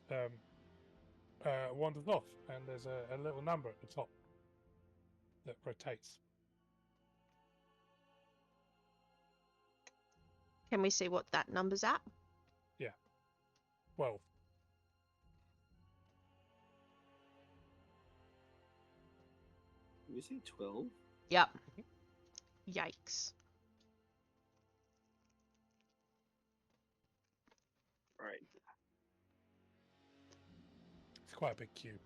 wanders off, and there's a little number at the top that rotates. Can we see what that number's at? 12. You say 12? Yep. Yikes. Right. It's quite a big queue.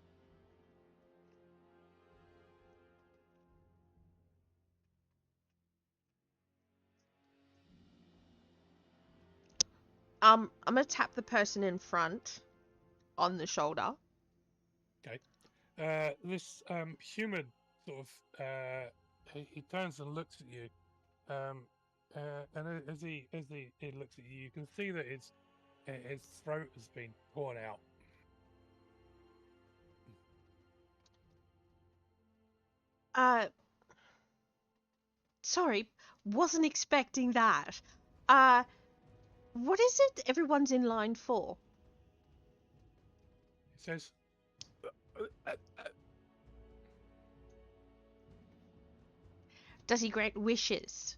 I'm gonna tap the person in front on the shoulder. This human sort of he turns and looks at you, and as he looks at you, you can see that his throat has been torn out. Sorry, wasn't expecting that. What is it everyone's in line for? He says, Does he grant wishes?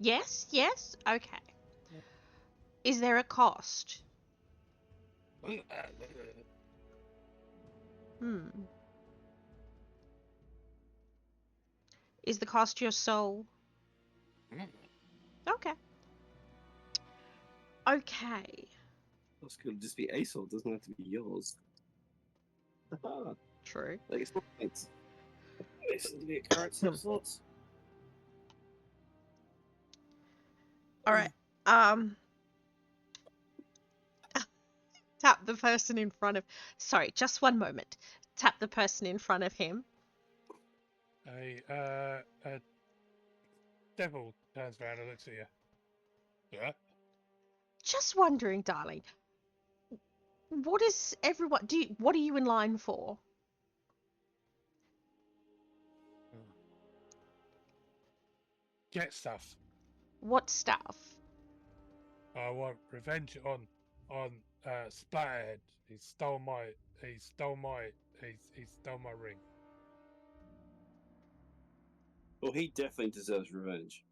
Yes, yes, okay. Is there a cost? Is the cost your soul? Okay. Okay. This could just be a soul, it doesn't have to be yours. Haha. True. Like it's not it's to be a currency of sorts. Alright. Tap the person in front of... Sorry, just one moment. Tap the person in front of him. a devil turns around and looks at you. Yeah. Just wondering, darling. What is everyone... What are you in line for? Get stuff. What stuff? I want revenge on Splatterhead. He stole my ring. Well, he definitely deserves revenge.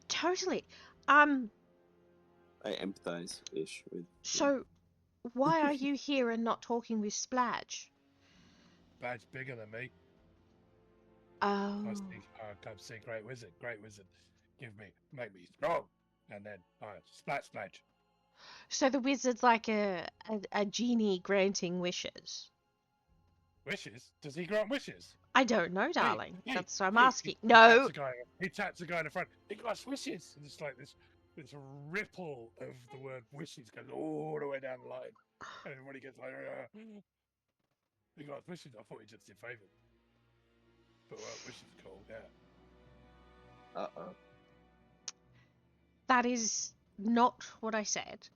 Totally. I empathize-ish with... So, why are you here and not talking with Splodge? Badge bigger than me. Oh. Come see Great Wizard. Great Wizard, make me strong, and then splash. So the wizard's like a genie granting wishes. Wishes? Does he grant wishes? I don't know, darling. Hey, That's what I'm hey, asking. No. He taps the guy in the front. He grants wishes. And it's like this ripple of the word wishes goes all the way down the line, and everybody gets like, he grants wishes. I thought he just did favours. But wishes cool, yeah. Uh-oh. That is not what I said.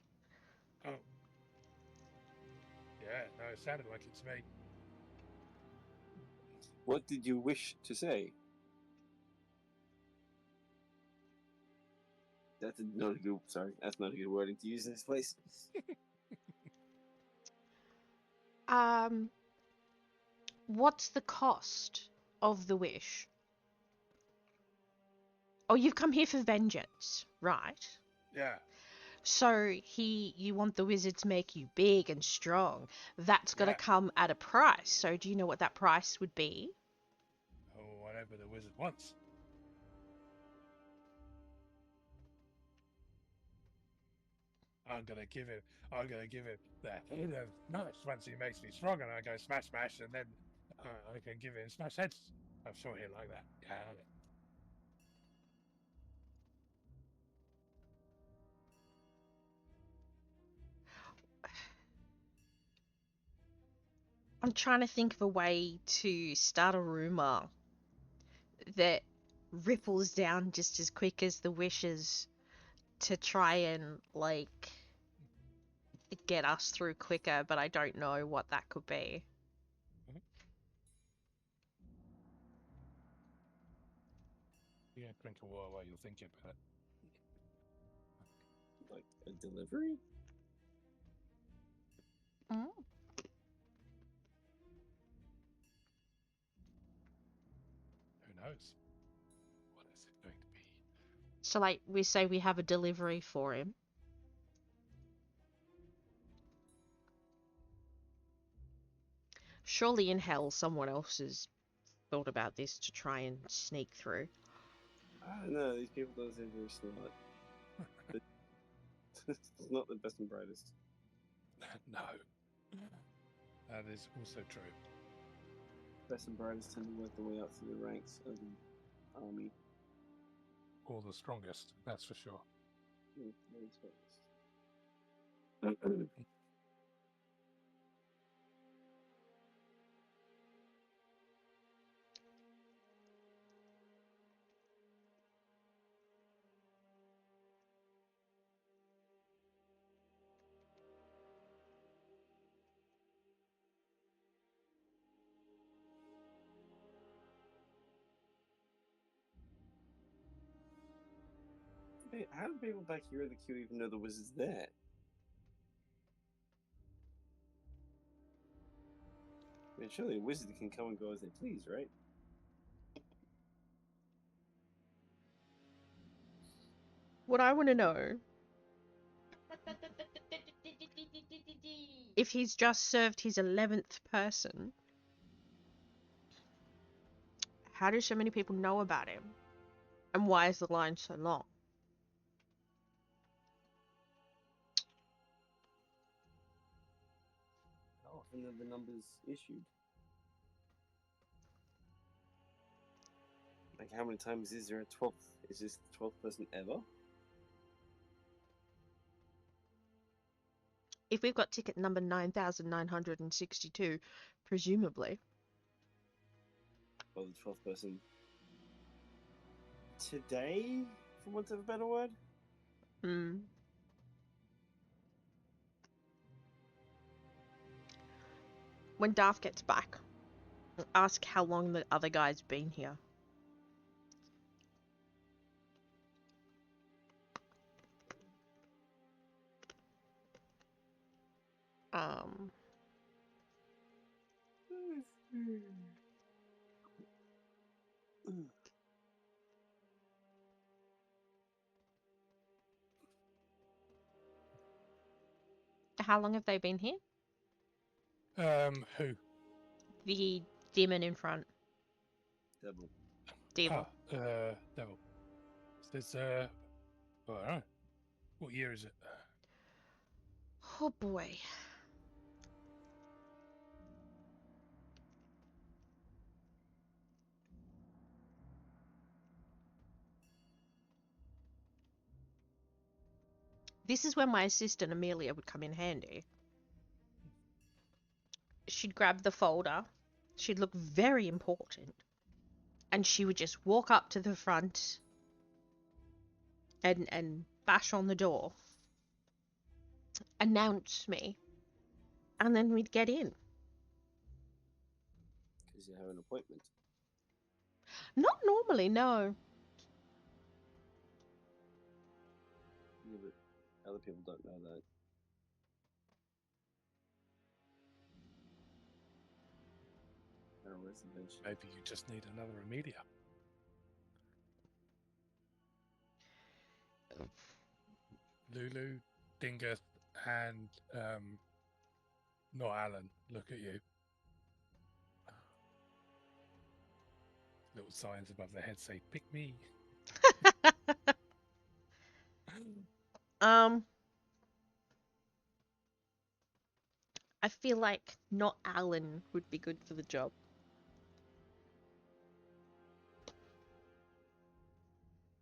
Oh. Yeah, no, it sounded like it to me. What did you wish to say? That's not a good. Sorry, that's not a good wording to use in this place. What's the cost of the wish? Oh, you've come here for vengeance, right? Yeah. So you want the wizard to make you big and strong. That's got to Yeah. come at a price. So do you know what that price would be? Or whatever the wizard wants. I'm gonna give him the head of nuts once he makes me strong, and I go smash, smash, and then I can give him smash heads. I'm sure he'll like that. Yeah. I'm trying to think of a way to start a rumor that ripples down just as quick as the wishes to try and like get us through quicker, but I don't know what that could be. You can drink a water while you're thinking about it. Like a delivery? Mm. Who knows? What is it going to be? So like we say we have a delivery for him. Surely in hell someone else has thought about this to try and sneak through. I don't know. These people don't seem very smart. It's not the best and brightest. No. That is also true. Best and brightest tend to work their way up through the ranks of the army. Or the strongest, that's for sure. Hey, how do people back here in the queue even know the wizard's there? I mean, surely a wizard can come and go as they please, right? What I want to know, if he's just served his 11th person, how do so many people know about him? And why is the line so long? How often are the numbers issued? Like, how many times is there a 12th? Is this the 12th person ever? If we've got ticket number 9962, presumably. Or the 12th person today, for want of a better word? Hmm. When Darth gets back, ask how long the other guy's been here. How long have they been here? Who? The demon in front. Devil. Devil. Devil. Is this, I don't know. What year is it? Oh boy. This is where my assistant Amelia would come in handy. She'd grab the folder. She'd look very important. And she would just walk up to the front and bash on the door. Announce me. And then we'd get in. Because you have an appointment. Not normally, no. Other people don't know that. Arrow's invention. Maybe you just need another Amelia. Lulu, Dingus, and not Alan. Look at you. Little signs above their head say, "Pick me." I feel like not Alan would be good for the job.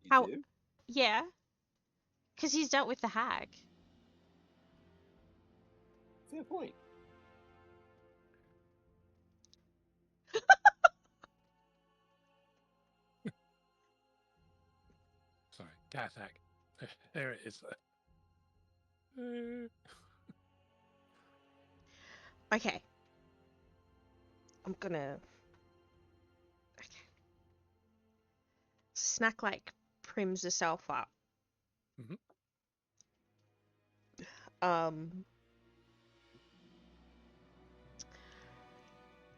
You How- do? Yeah, because he's dealt with the hag. Fair point. Sorry, cat hack. There it is. Okay. I'm gonna... Okay. Snack, like, prims herself up. Mhm.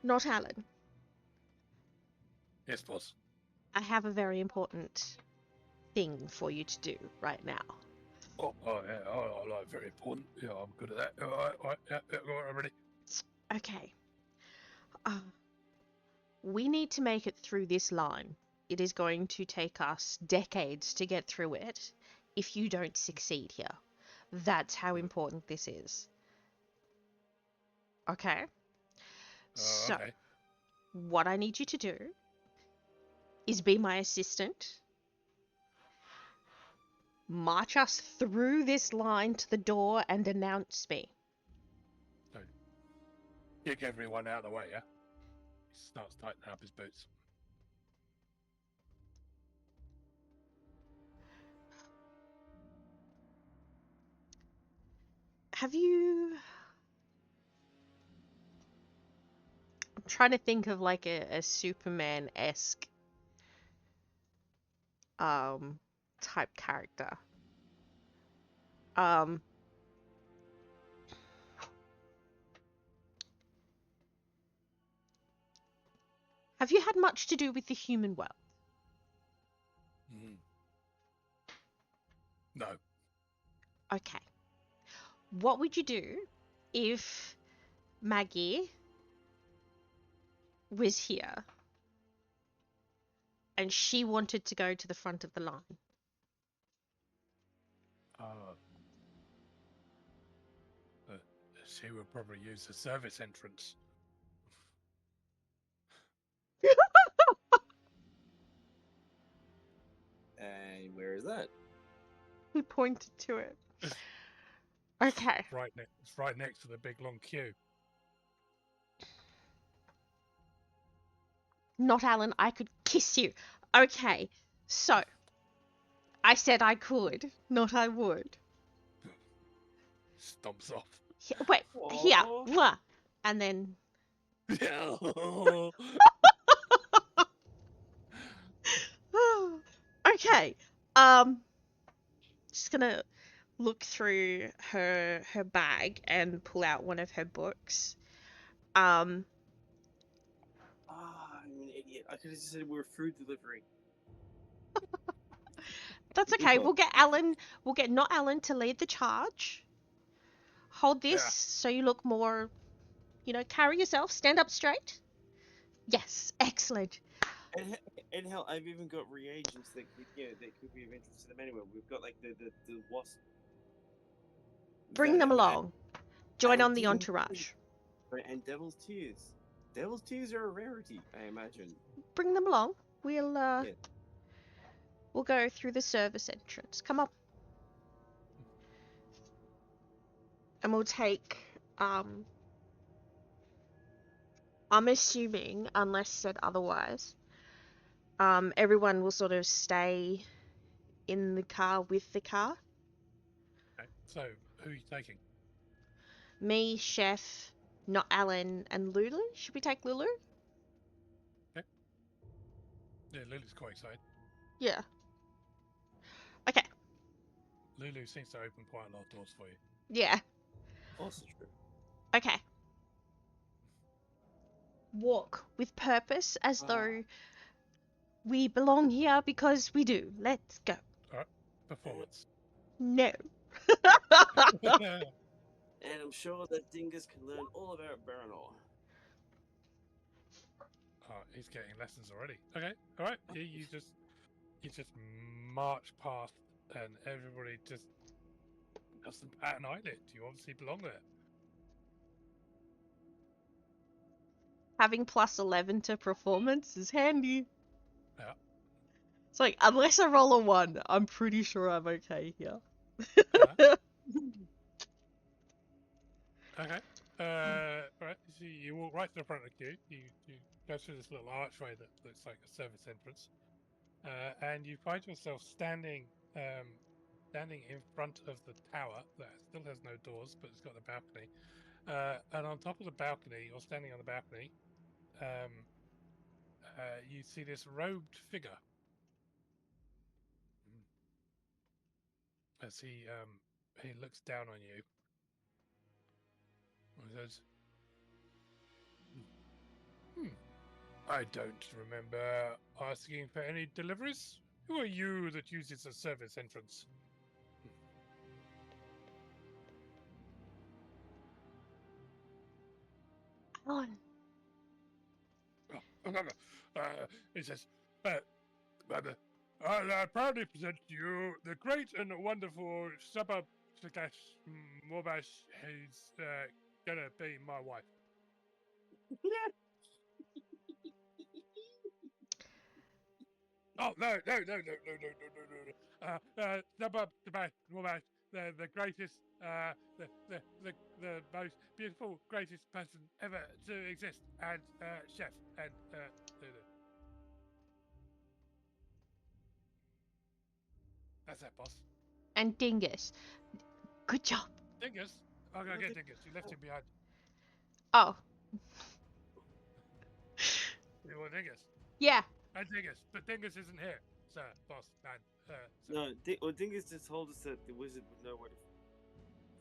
Not Alan. Yes, boss. I have a very important thing for you to do right now. Oh yeah, I like very important. Yeah, I'm good at that. All right, yeah, I'm ready. Okay. We need to make it through this line. It is going to take us decades to get through it if you don't succeed here. That's how important this is. Okay? So, Okay. what I need you to do is be my assistant. March us through this line to the door and announce me. So, kick everyone out of the way, yeah? He starts tightening up his boots. Have you... I'm trying to think of like a Superman-esque type character. Have you had much to do with the human world? No. Okay. What would you do if Maggie was here and she wanted to go to the front of the line? She would probably use the service entrance. And where is that? He pointed to it. Okay. It's right next to the big long queue. Not Alan, I could kiss you. Okay, so I said I could, not I would. Stomps off. Wait, here, Aw. mwah. And then okay. Just gonna look through her bag and pull out one of her books. I'm an idiot. I could have just said we're food delivery. That's okay. Yeah. We'll get not Alan to lead the charge. Hold this Yeah. so you look more, carry yourself, stand up straight. Yes, excellent. And hell, I've even got reagents that could be of interest to them anyway. We've got like the wasp. Bring them venom along. Join and on the demon entourage. and devil's tears. Devil's tears are a rarity, I imagine. Bring them along. We'll Yeah. we'll go through the service entrance. Come on. And we'll take I'm assuming, unless said otherwise, everyone will sort of stay in the car with the car. Okay. So, who are you taking? Me, Chef, not Alan, and Lulu. Should we take Lulu? Yeah, Lily's quite excited. Yeah. Okay. Lulu seems to open quite a lot of doors for you. Yeah. Also true. Okay. Walk with purpose as though we belong here because we do. Let's go. All right. Performance. No. And I'm sure that Dingus can learn all about Baranor. Oh, he's getting lessons already. Okay. All right. You just march past, and everybody just doesn't bat an eyelid. You obviously belong there. Having plus 11 to performance is handy. Yeah. It's like, unless I roll a 1, I'm pretty sure I'm okay here. Okay. Right. So you walk right to the front of the queue. You go through this little archway that looks like a service entrance, and you find yourself standing in front of the tower that still has no doors, but it's got a balcony. And on top of the balcony, or standing on the balcony, you see this robed figure. As he looks down on you. He says, I don't remember asking for any deliveries. Who are you that uses a service entrance? On. He says, I proudly present to you the great and wonderful suburb Morbash. He's gonna be my wife. Oh no! Suburb Morbash, the greatest, the most beautiful, greatest person ever to exist, and chef, and that's that, boss. And Dingus. Good job. Dingus? I'm gonna get Dingus. You left him behind. Oh. You want Dingus? Yeah. And Dingus, but Dingus isn't here, sir, boss, man. No, Dingus just told us that the wizard would know where to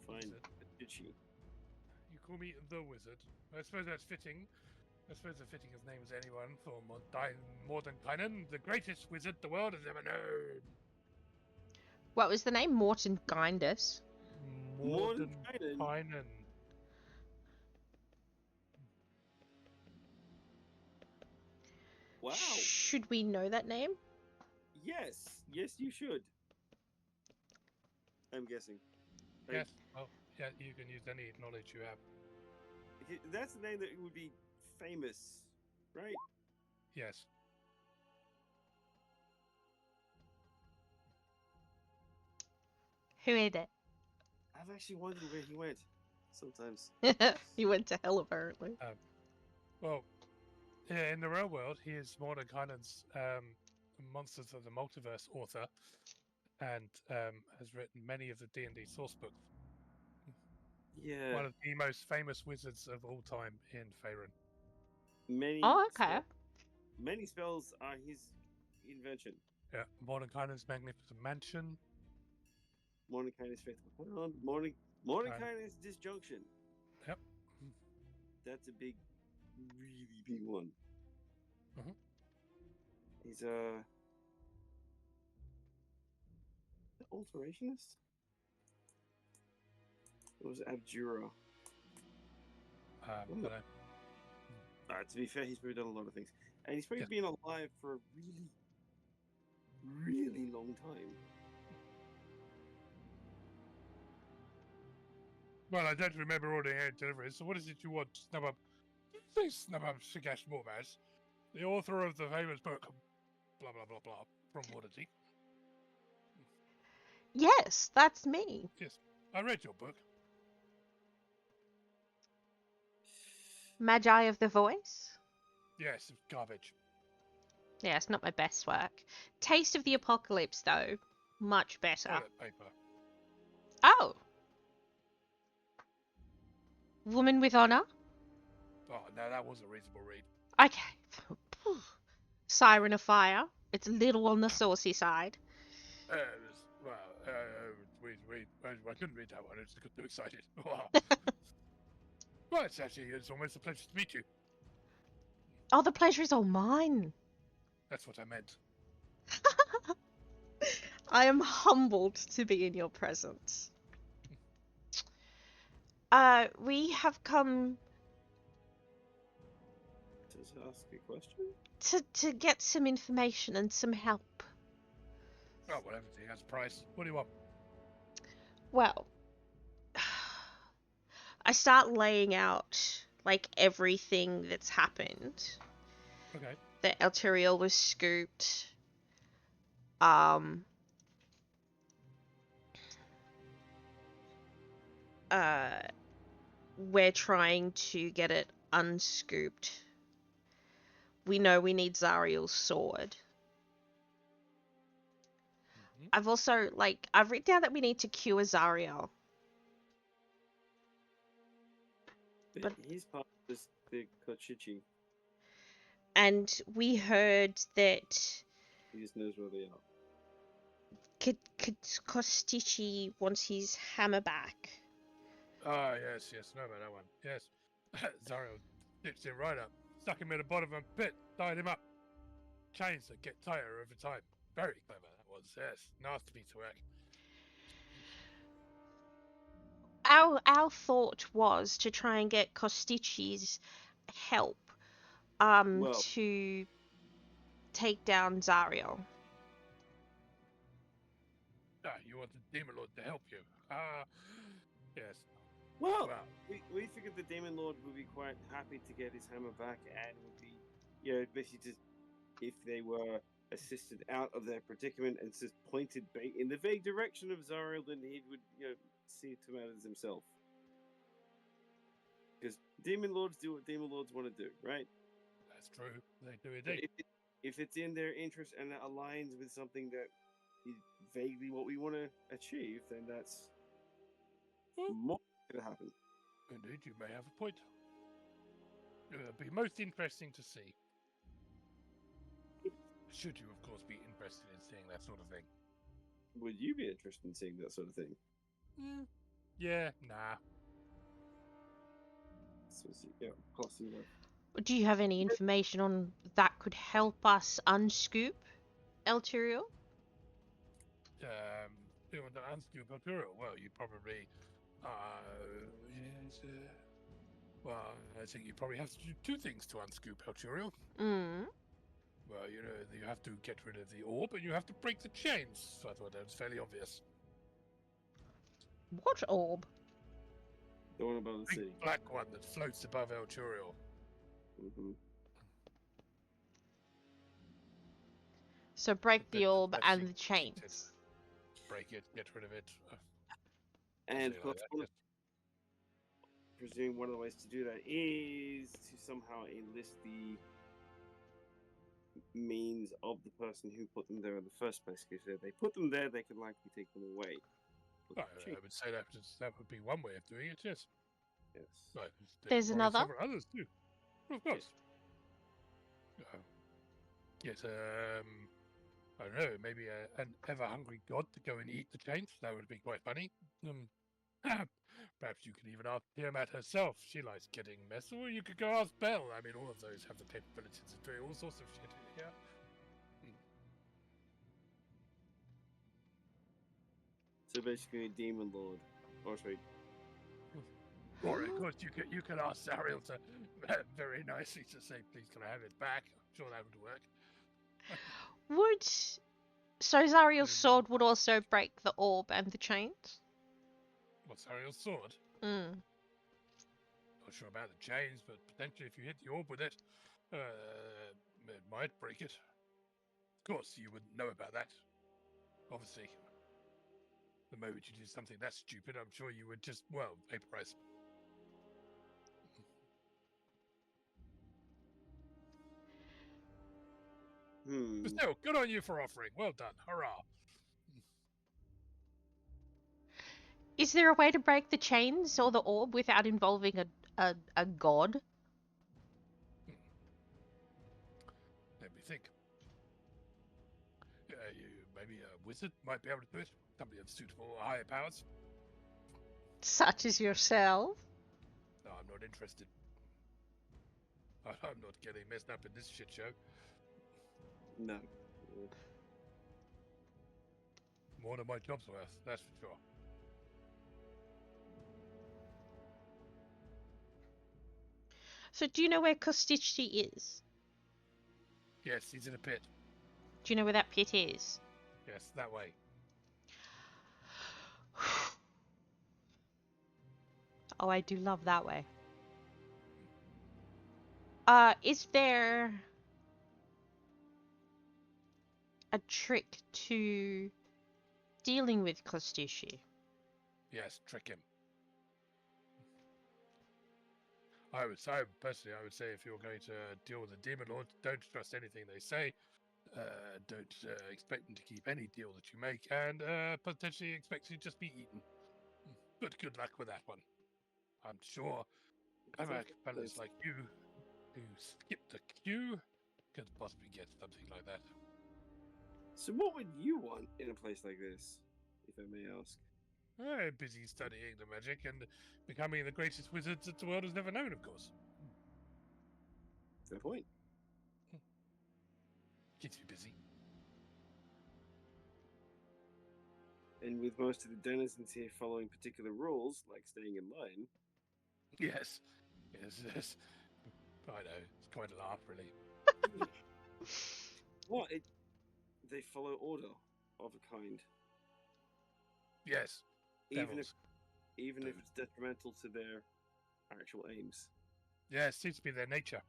find did she? You call me the wizard. I suppose that's fitting. I suppose as fitting as name as anyone for Mordenkainen, the greatest wizard the world has ever known. What was the name? Morton Gindus. Mordenkainen. Wow. Should we know that name? Yes, you should. I'm guessing. Yes. Well, yeah, you can use any knowledge you have. That's the name that would be famous, right? Yes. Who is it? I've actually wondered where he went. Sometimes. He went to hell, apparently. Well, yeah, in the real world, he is Mordenkainen's Monsters of the Multiverse author, and has written many of the D&D source books. Yeah. One of the most famous wizards of all time in Faerun. Many spells are his invention. Yeah, Mordenkainen's Magnificent Mansion. Mordenkainen's Faithful Hound. Mordenkainen's Disjunction. Yep. That's a really big one. Mhm. He's the Alterationist? Or was it Abjura? I don't know. To be fair, he's probably done a lot of things. And he's probably been alive for a really, really long time. Well, I don't remember ordering any deliveries, so what is it you want? Snubbup Shigash Morbash, the author of the famous book, blah blah blah blah, from Odyssey. Yes, that's me. Yes, I read your book. Magi of the Voice? Yes, it's garbage. Yeah, it's not my best work. Taste of the Apocalypse, though. Much better. Toilet paper. Oh! Woman with Honor? Oh, no, that was a reasonable read. Okay. Siren of Fire. It's a little on the saucy side. I couldn't read that one. I just got too excited. Well, it's almost a pleasure to meet you. Oh, the pleasure is all mine. That's what I meant. I am humbled to be in your presence. We have come Does it ask a question? to get some information and some help. Oh, well, everything has a price. What do you want? Well, I start laying out like everything that's happened. Okay. That Elturiel was scooped. We're trying to get it unscooped. We know we need Zariel's sword. Mhm. I've also, I've written down that we need to cure Zariel. But he's part of this big Kochichi. And we heard that He just knows where they are. Kostichi wants his hammer back. Ah, yes, know about that one. Yes. Zariel stitched him right up, stuck him in the bottom of a pit, tied him up. Chains that get tighter over time. Very clever, that was, yes. Nasty piece of work. Our thought was to try and get Kostichi's help to take down Zariel. You want the Demon Lord to help you? Yes. Well, we figured the Demon Lord would be quite happy to get his hammer back and would be, basically just, if they were assisted out of their predicament and just pointed in the vague direction of Zariel, then he would, see to matters himself. Because Demon Lords do what Demon Lords want to do, right? That's true. They do indeed. If it's in their interest and it aligns with something that is vaguely what we want to achieve, then that's more going to happen. Indeed, you may have a point. It would be most interesting to see. Should you, of course, be interested in seeing that sort of thing. Would you be interested in seeing that sort of thing? Yeah, nah. So, costing enough. Do you have any information on that could help us unscoop Elturiel? You want to unscoop Elturiel? Well, you probably, yes, well, I think you probably have to do two things to unscoop Elturiel. Well, you have to get rid of the orb and you have to break the chains. So I thought that was fairly obvious. What orb? The one above the city. Black one that floats above Elturiel. So break the orb and the chains. Break it, get rid of it. And of course, I presume one of the ways to do that is to somehow enlist the means of the person who put them there in the first place. Because if they put them there, they can likely take them away. I would say that would be one way of doing it, yes. Yes. Right. There's another? Several others too. Of course. Yes, I don't know, maybe an ever-hungry god to go and eat the chains. That would be quite funny. Perhaps you could even ask Tiamat herself. She likes getting mess. Or you could go ask Belle. I mean, all of those have the capabilities of doing all sorts of shit in here. So basically, a demon lord. Or sorry. Or of course, you could ask Zariel to very nicely to say, "Please, can I have it back?" I'm sure that would work. So Zariel's sword would also break the orb and the chains? What's Zariel's sword? Mm. Not sure about the chains, but potentially if you hit the orb with it, it might break it. Of course, you wouldn't know about that. Obviously. The moment you do something that stupid, I'm sure you would just, well, vaporize. But still, good on you for offering. Well done. Hurrah. Is there a way to break the chains or the orb without involving a god? Let me think. You Maybe a wizard might be able to do it. Somebody of suitable or higher powers. Such as yourself. No, I'm not interested. I'm not getting messed up in this shit show. No. More than my job's worth, that's for sure. So do you know where Kostichi is? Yes, he's in a pit. Do you know where that pit is? Yes, that way. Oh, I do love that way. Is there a trick to dealing with Kostichi? Yes, trick him. I would say, personally, I would say if you're going to deal with a demon lord, don't trust anything they say. Don't expect them to keep any deal that you make, and potentially expect to just be eaten. But good luck with that one. I'm sure clever fellas like you who skip the queue could possibly get something like that. So what would you want in a place like this, if I may ask? I'm busy studying the magic and becoming the greatest wizards that the world has never known, of course. Fair point. Keeps me busy. And with most of the denizens here following particular rules, like staying in line. Yes. Yes. I know. It's quite a laugh, really. What? They follow order of a kind. Yes. Even Devils. if it's detrimental to their actual aims. Yeah, it seems to be their nature.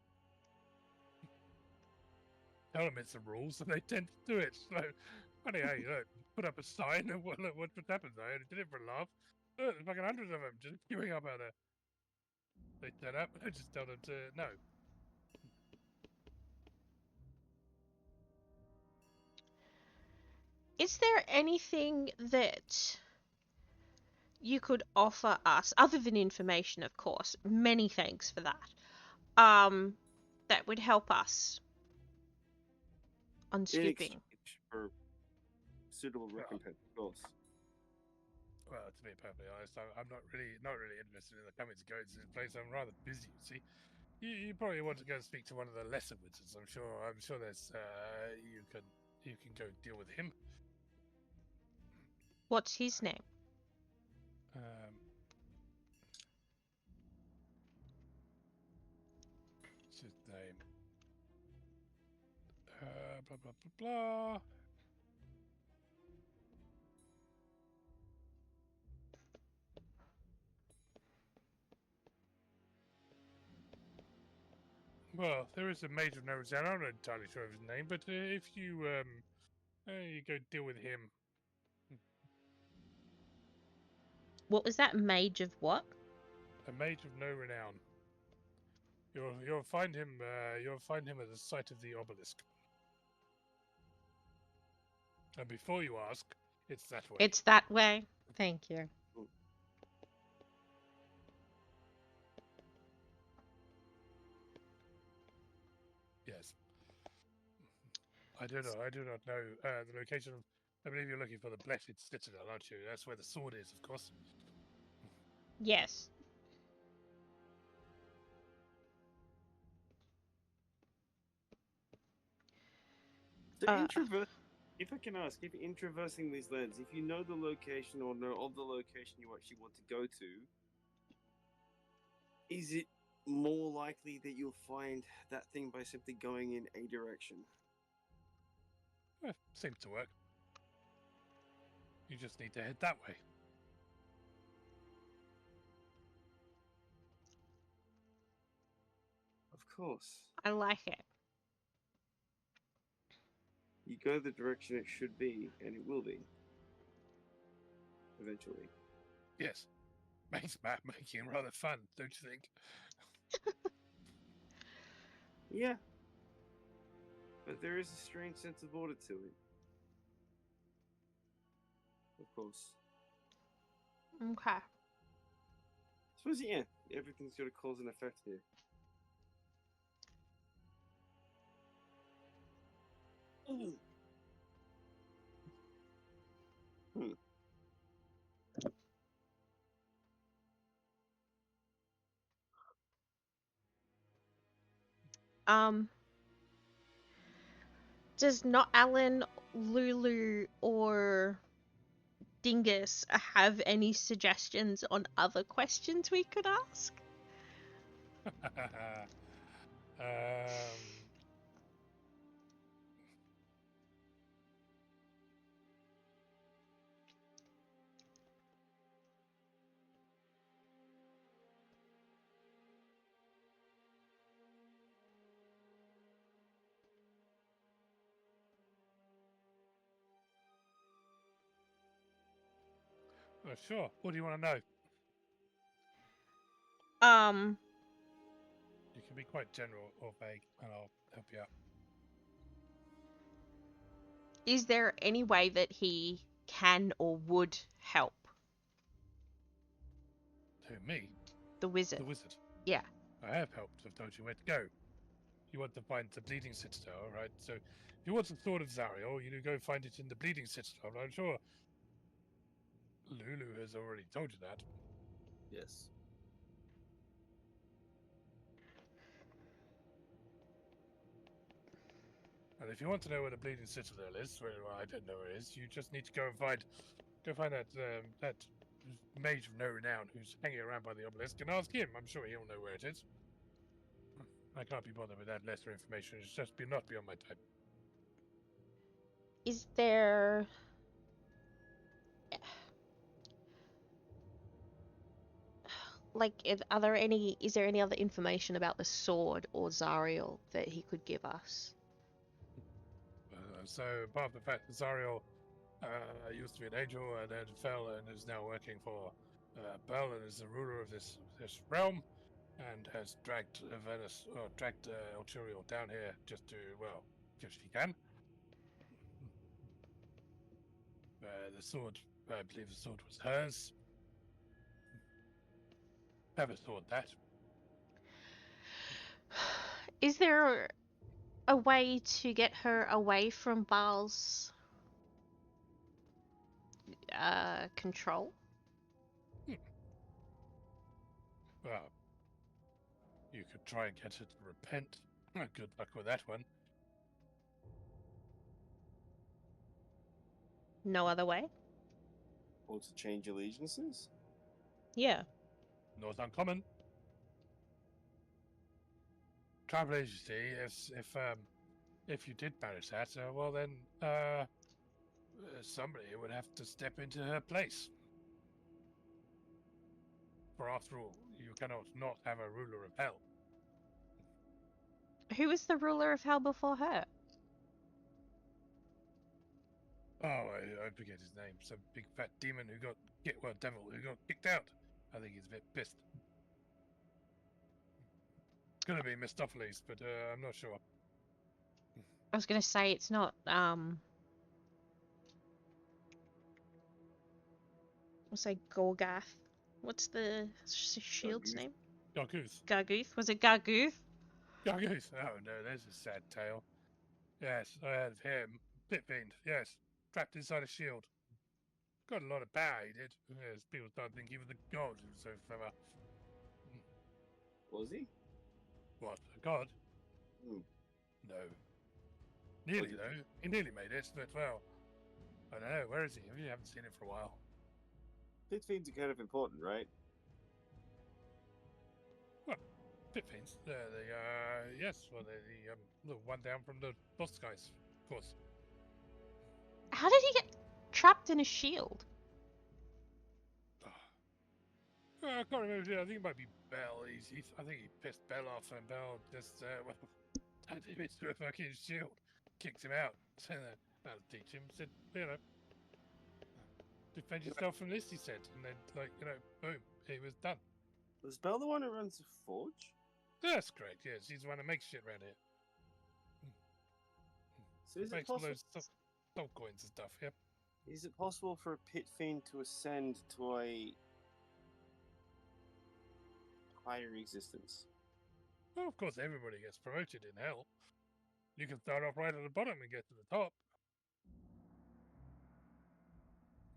Tell them it's the rules, and they tend to do it. So, funny how you put up a sign, and what happens? I only did it for a laugh. Look, there's fucking hundreds of them just queuing up out there. They turn up, and I just tell them to no. Is there anything that you could offer us, other than information, of course? Many thanks for that. That would help us on In skipping. exchange for suitable recompense, of course. Well, to be perfectly honest, I'm not really interested in the comings and goings of this place. I'm rather busy. You see, you probably want to go and speak to one of the lesser wizards. I'm sure there's you can go deal with him. What's his name? What's his name? Blah blah blah blah. Well, there is a mage of no resound. I'm not entirely sure of his name, but if you you go deal with him. What was that? Mage of what? A mage of no renown. You'll find him. You'll find him at the site of the obelisk. And before you ask, it's that way. It's that way. Thank you. Yes. I do not know the location of. I believe you're looking for the Blessed Citadel, aren't you? That's where the sword is, of course. Yes. So if I can ask, if in traversing these lands, if you know the location or know of the location you actually want to go to, is it more likely that you'll find that thing by simply going in a direction? Seems to work. You just need to head that way. Of course. I like it. You go the direction it should be, and it will be. Eventually. Yes. Makes map making rather fun, don't you think? Yeah. But there is a strange sense of order to it. Of course. Okay. I suppose, yeah, everything's got a cause and effect here. Does not Alan, Lulu, or Dingus have any suggestions on other questions we could ask? Well, sure. What do you want to know? You can be quite general or vague, and I'll help you out. Is there any way that he can or would help Who, me? the wizard? The wizard. Yeah. I have helped. I've told you where to go. You want to find the Bleeding Citadel, right? So, if you want the Sword of Zariel, you go find it in the Bleeding Citadel. I'm sure Lulu has already told you that. Yes. And if you want to know where the Bleeding Citadel is, well, I don't know where it is. You just need to go find that mage of no renown who's hanging around by the obelisk and ask him. I'm sure he'll know where it is. I can't be bothered with that lesser information. It's just not beyond my time. Is there... Like, is there any other information about the sword or Zariel that he could give us? So, apart from the fact that Zariel used to be an angel and then fell and is now working for Bel and is the ruler of this realm and has dragged Avernus, or dragged Elturiel down here just to, well, if she can. The sword, I believe the sword was hers. Never thought that. Is there a way to get her away from Baal's control? Well, you could try and get her to repent. Good luck with that one. No other way? Or to change allegiances? Yeah. Not uncommon. Trouble is, you see, if you did manage that, well then, somebody would have to step into her place. For after all, you cannot not have a ruler of hell. Who was the ruler of hell before her? Oh, I forget his name. Some big fat demon who got devil who got kicked out. I think he's a bit pissed. It's gonna be Mistopheles, but I'm not sure. I was gonna say it's not I'll say Gorgath. What's the shield's name? Gargooth. Gargooth? Was it Gargooth? Gargooth. Oh no, there's a sad tale. Yes, I had him. Pitfiend, yes. Trapped inside a shield. Got a lot of power, he did. Yes, people started thinking he was a god who was so clever. Was he? What, a god? No. Nearly, Was he? though. He nearly made it, but well. I don't know, where is he? You haven't seen him for a while. Pitfiends are kind of important, right? Pitfiends. Yes, well, they're the one down from the boss guys, of course. How did he get trapped in a shield? I can't remember. I think it might be Bell. I think he pissed Bell off, and Bell just turned him into a fucking shield, kicked him out. So that'll teach him. Said, defend yourself from this. He said, and then boom, he was done. Was Bell the one who runs the forge? That's correct. Yes, he's the one that makes shit around here. So is it Makes all possible? those gold coins and stuff. Yeah. Is it possible for a pit fiend to ascend to a higher existence? Well, of course, everybody gets promoted in hell. You can start off right at the bottom and get to the top.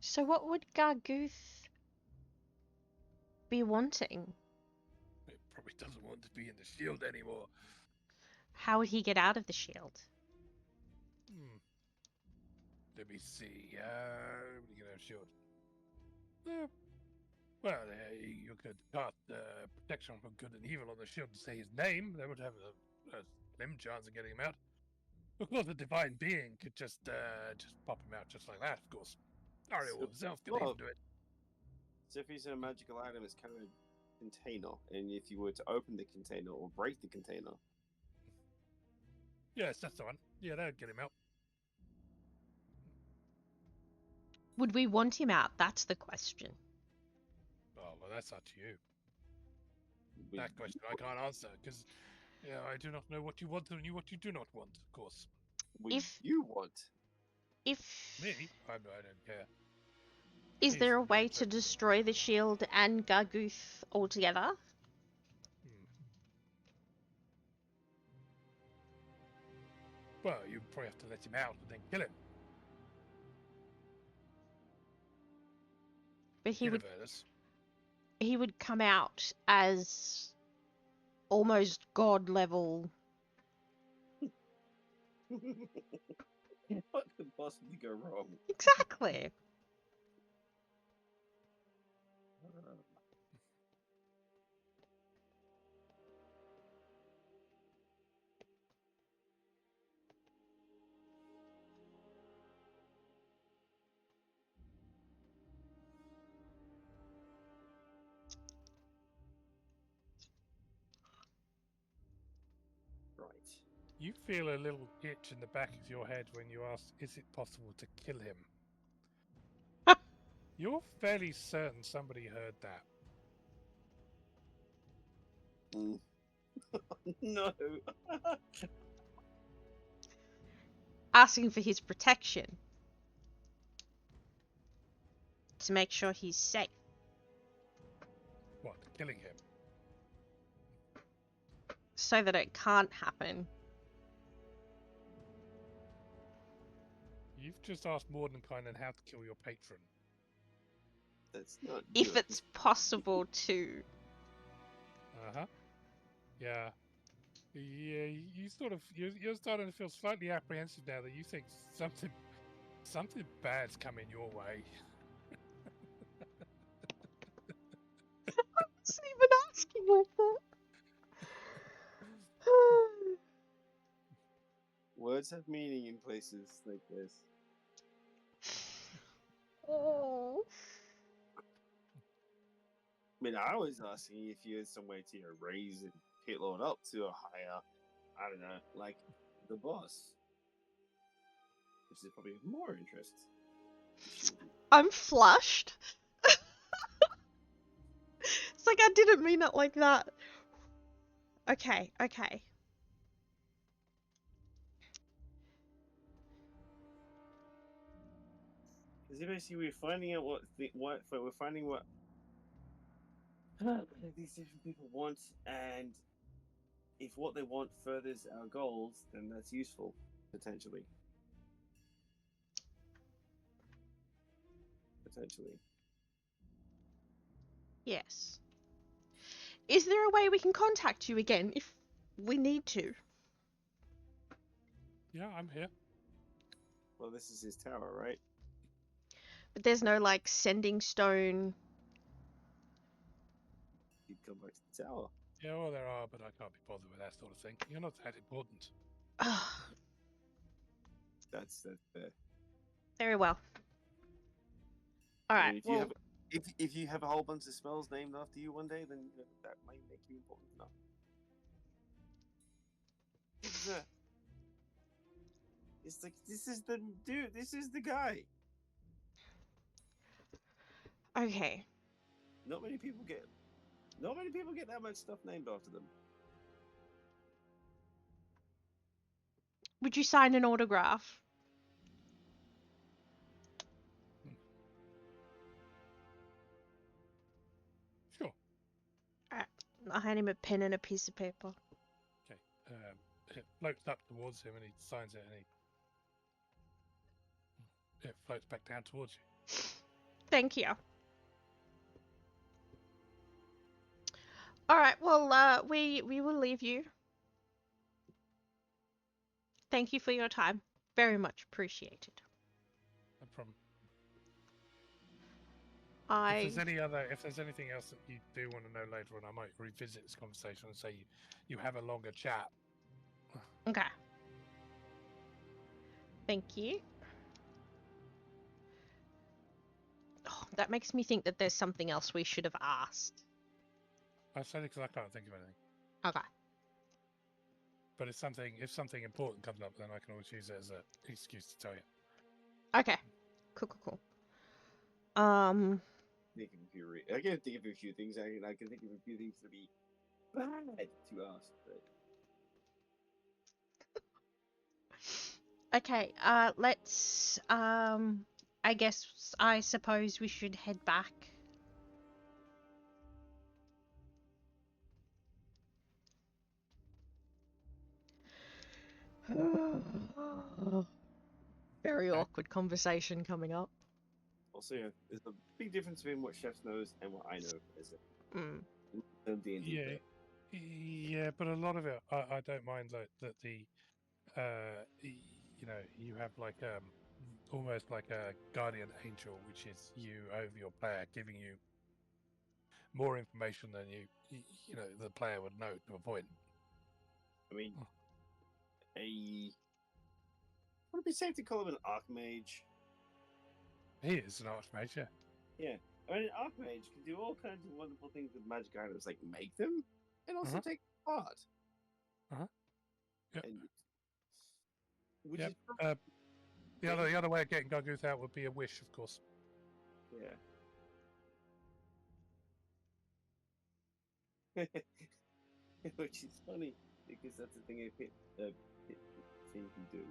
So what would Gargooth be wanting? It probably doesn't want to be in the shield anymore. How would he get out of the shield? Let me see. You know, shield. Well, you could cast protection from good and evil on the shield to say his name. That would have a slim chance of getting him out. Of course, the divine being could just pop him out just like that. Of course, Ariel himself could even do it. So if he's a magical item, it's kind of a container, and if you were to open the container or break the container, yes, that's the one. Yeah, that would get him out. Would we want him out? That's the question. Oh, well, that's up to you. That question I can't answer because I do not know what you want and what you do not want. Of course. If you want, me, I don't care. Is there a way to destroy the shield and Garguth altogether? Well, you probably have to let him out and then kill him. But Avernus. he would come out as almost god level. What could possibly go wrong? Exactly. You feel a little itch in the back of your head when you ask, is it possible to kill him? You're fairly certain somebody heard that. No. Asking for his protection. To make sure he's safe. What, killing him? So that it can't happen. You've just asked Mordenkainen on how to kill your patron. That's not if good. it's possible to. Uh-huh. Yeah. Yeah, you're starting to feel slightly apprehensive now that you think something bad's coming your way. I wasn't even asking like that. Words have meaning in places like this. Oh. I mean, I was asking if you had some way to raise and Hitlord up to a higher, I don't know, like the boss. Which is probably of more interest. I'm flushed. It's like I didn't mean it like that. Okay. Because basically we're finding out what these different people want, and if what they want furthers our goals, then that's useful, potentially. Yes. Is there a way we can contact you again if we need to? Yeah, I'm here. Well, this is his tower, right? But there's no, like, sending stone. He'd come back to the tower. Yeah, well, there are, but I can't be bothered with that sort of thing. You're not that important. That's fair. Very well. All right. I mean, if you have a whole bunch of spells named after you one day, then that might make you important enough. It's like, this is the dude. This is the guy. Okay. Not many people get that much stuff named after them. Would you sign an autograph? Sure. Alright. I'll hand him a pen and a piece of paper. Okay. It floats up towards him and he signs it and it floats back down towards you. Thank you. Alright, well, we will leave you. Thank you for your time. Very much appreciated. No problem. I If there's anything else that you do want to know later on, I might revisit this conversation and say you have a longer chat. okay. Thank you. Oh, that makes me think that there's something else we should have asked. I say because I can't think of anything. Okay. But if something important comes up, then I can always use it as an excuse to tell you. Okay. Cool. Think of a few I can think of a few things. I can think of a few things to be bad to ask. But Okay, let's I suppose we should head back. Very awkward conversation coming up. also, yeah, there's a big difference between what Chef knows and what I know as a D&D Yeah, yeah, but a lot of it, I don't mind that the, you have like almost like a guardian angel, which is you over your player, giving you more information than the player would know to a point. I mean, would it be safe to call him an Archmage? He is an archmage, yeah. Yeah. I mean, an Archmage can do all kinds of wonderful things with magic items, like make them and also take part. Yep. Which Yep. is The other way of getting Gargooth out would be a wish, of course. yeah. Which is funny because that's the thing a pit thing can do.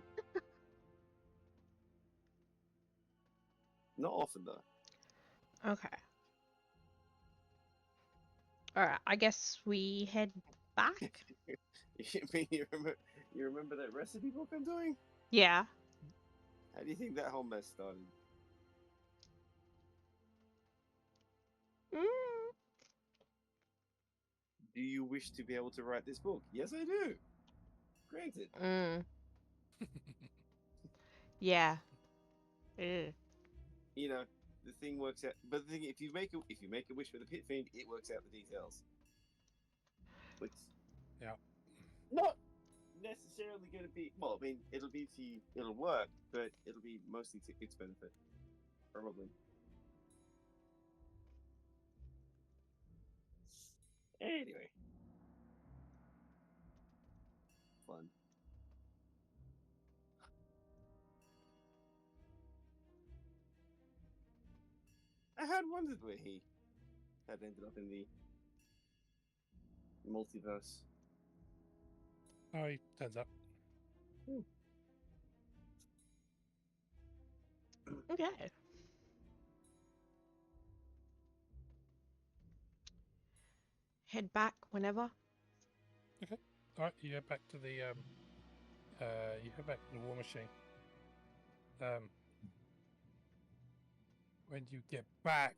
Not often though. Okay. Alright, I guess we head back? You remember that recipe book I'm doing? Yeah. How do you think that whole mess started? Mm. Do you wish to be able to write this book? Yes, I do. Granted. Yeah. Ew. You know, the thing works out. But the thing, if you make a wish with a pit fiend, it works out the details. Which, not necessarily going to be. Well, I mean, it'll work, but it'll be mostly to its benefit, probably. Anyway, fun. I had wondered where he had ended up in the multiverse. Oh, he turns up. Okay. Head back whenever. Okay. All right, you head back to the war machine. When you get back,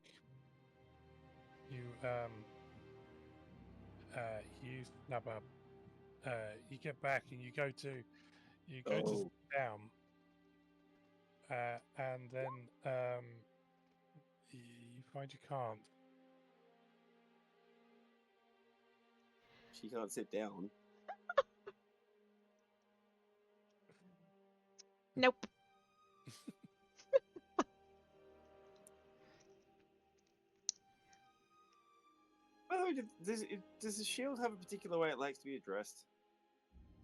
you snap up. You get back and you go to sit down, and then you find you can't. She can't sit down. Nope. By the way, does the shield have a particular way it likes to be addressed?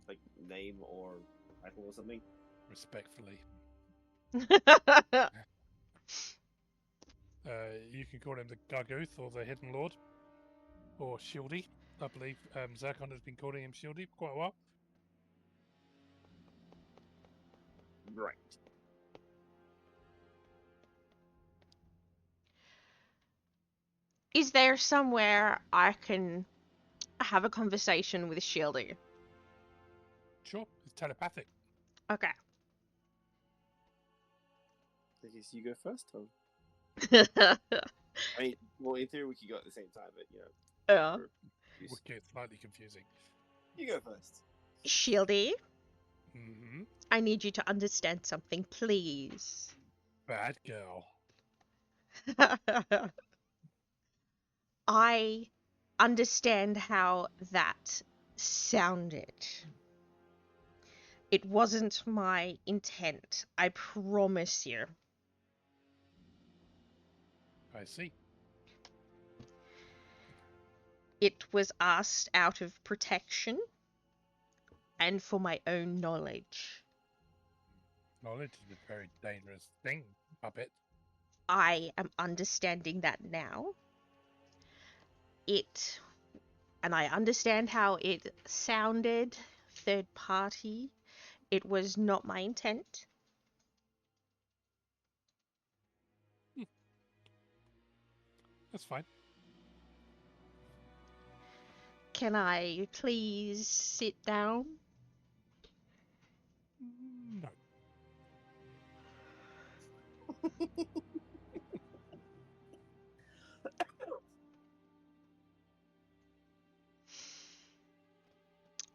Like name or title or something? Respectfully. You can call him the Gargooth or the Hidden Lord or Shieldy. I believe Zircon has been calling him Shieldy for quite a while. Right. Is there somewhere I can have a conversation with Shieldy? Sure, it's telepathic. Okay. I guess you go first, Tom. I mean, well, in theory we could go at the same time, but Yeah. Would get slightly confusing. You go first. Shieldy, Mm-hmm. I need you to understand something, please. Bad girl. I understand how that sounded. It wasn't my intent, I promise you. I see. It was asked out of protection and for my own knowledge. Knowledge is a very dangerous thing, puppet. I am understanding that now. And I understand how it sounded, third party. It was not my intent. That's fine. Can I please sit down? No.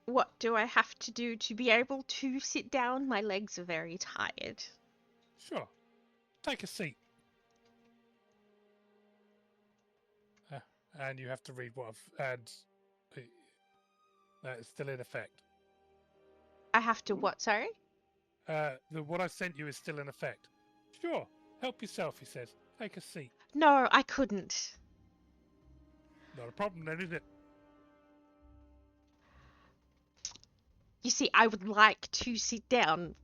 What do I have to do to be able to sit down? My legs are very tired. Sure. Take a seat. And you have to read what I've... And... it's still in effect. I have to what, sorry? What I sent you is still in effect. Sure. Help yourself, he says. Take a seat. No, I couldn't. Not a problem then, is it? You see, I would like to sit down.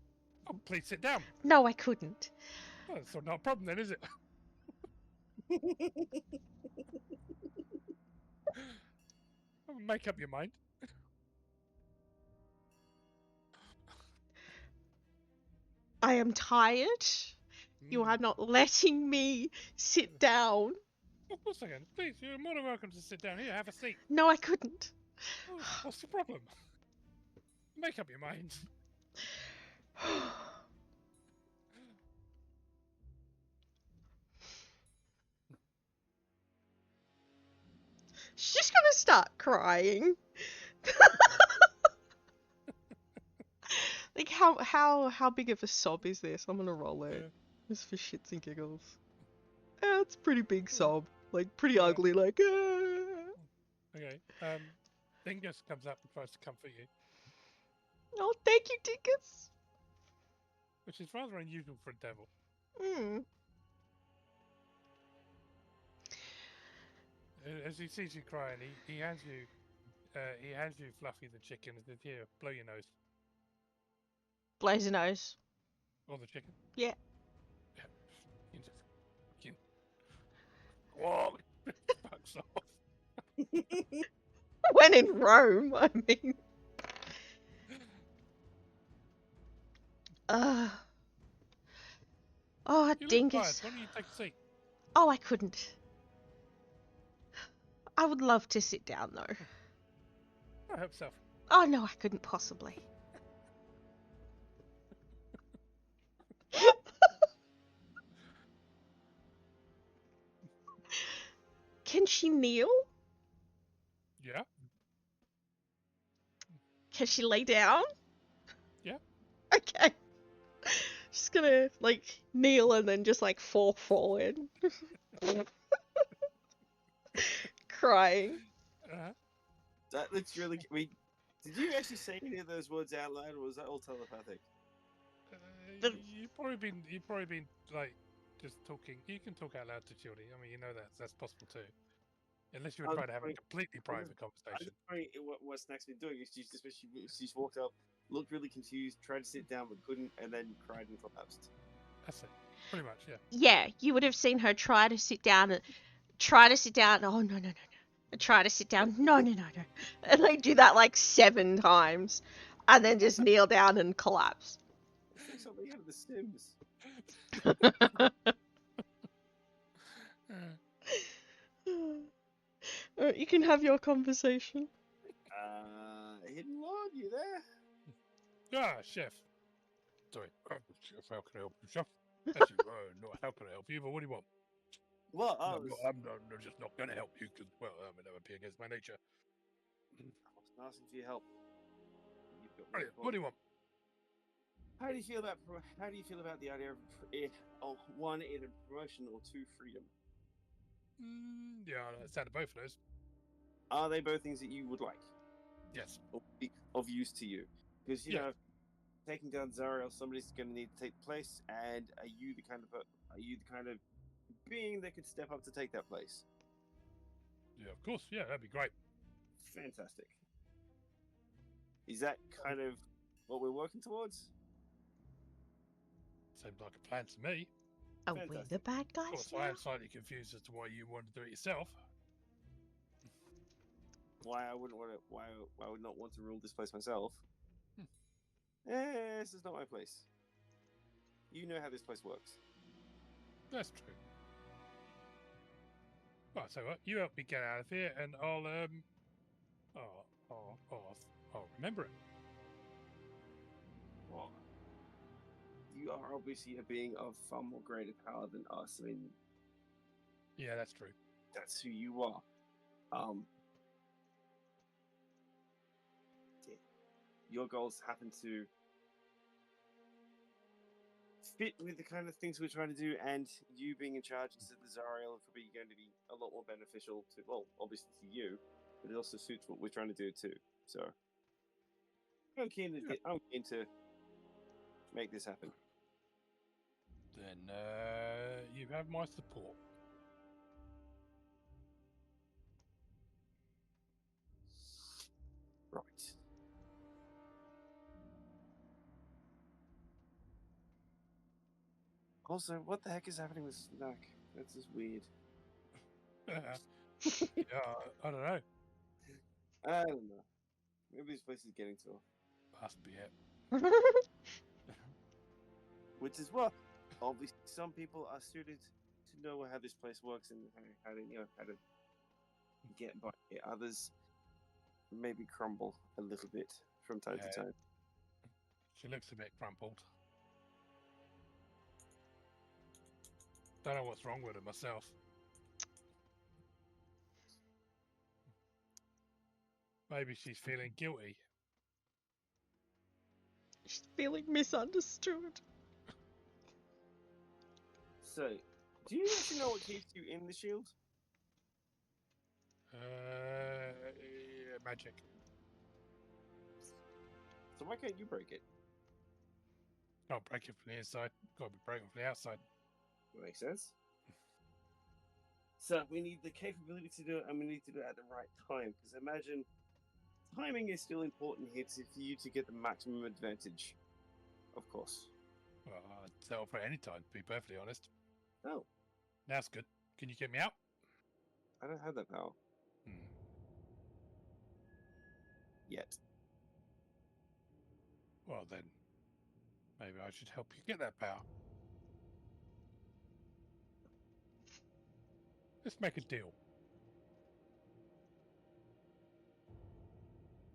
Oh, please sit down. No, I couldn't. Oh, it's not a problem then, is it? Make up your mind. I am tired. You are not letting me sit down. Of course I can. Please, you're more than welcome to sit down here. Have a seat. No, I couldn't. Oh, what's the problem? Make up your mind. She's gonna start crying. Like how big of a sob is this? I'm gonna roll it. Yeah. Just for shits and giggles. Yeah, it's a pretty big sob. Like pretty ugly, like Okay. Dingus comes up and tries to comfort you, Oh, thank you, Dingus. which is rather unusual for a devil. Mm. As he sees you crying, he hands you Fluffy the chicken and says, "Here, blow your nose." Blows her nose. Or the chicken. Yeah. Yeah. You just fucking walk. Fucks off. When in Rome, I mean. Oh, You look tired. Dingus. Why don't you take a seat? Oh, I couldn't. I would love to sit down though. I hope so. Oh no, I couldn't possibly. Can she kneel? Yeah. Can she lay down? Yeah. Okay. She's gonna like kneel and then just like fall forward. Crying. That looks really. I mean, did you actually say any of those words out loud, or was that all telepathic? You've probably been like just talking. You can talk out loud to children. I mean, you know that's possible too. Unless you were I'm trying to have a sorry. completely private I'm conversation. just wondering what Snack's been doing. She's walked up, looked really confused, tried to sit down but couldn't, and then cried and collapsed. That's it. Pretty much, yeah. Yeah, you would have seen her try to sit down. Oh no. And try to sit down. No. And they do that like 7 times, and then just kneel down and collapse. It's like something out of The Sims. You can have your conversation. Hidden Lord, you there? Chef. Sorry, chef. How can I help you, chef? Actually, no, how can I help you? But what do you want? Well, I'm just not going to help you because, well, I'm never be against my nature. I wasn't asking for your help. You've got Right, what do you want? How do you feel about the idea of one, either promotion or two, freedom? Yeah, it's out of both of those. Are they both things that you would like? Yes. Or be of use to you? Because you know, taking down Zariel, somebody's going to need to take the place, and are you the kind of being that could step up to take that place? Yeah, of course. Yeah, that'd be great. Fantastic. Is that kind of what we're working towards? Seems like a plan to me. Are we the Fantastic. bad Of guys course, now? I am slightly confused as to why you want to do it yourself. Why I wouldn't want to? Why I would not want to rule this place myself? This is not my place. You know how this place works. That's true. Right, so what? You help me get out of here, and I'll I'll remember it. Well, you are obviously a being of far more greater power than us. I mean, Yeah, that's true. that's who you are. Your goals happen to fit with the kind of things we're trying to do, and you being in charge instead of Zariel is probably going to be a lot more beneficial to, well, obviously to you, but it also suits what we're trying to do too. So I'm keen to make this happen. Then you have my support. Right. Also, what the heck is happening with Snack? That's just weird. Yeah, I don't know. I don't know. Maybe this place is getting to her. Must be it. Which is what, obviously, some people are suited to know how this place works and how to get by it. Others maybe crumble a little bit from time to time. She looks a bit crumpled. Don't know what's wrong with her myself. Maybe she's feeling guilty. She's feeling misunderstood. So, do you actually know what keeps you in the shield? Yeah, magic. So why can't you break it? Can't break it from the inside. Got to be broken from the outside. That makes sense. So we need the capability to do it, and we need to do it at the right time. Because imagine, timing is still important here for you to get the maximum advantage. Of course. Well, I'd settle for any time, to be perfectly honest. Oh, That's good. Can you get me out? I don't have that power yet. Well then, maybe I should help you get that power. Let's make a deal.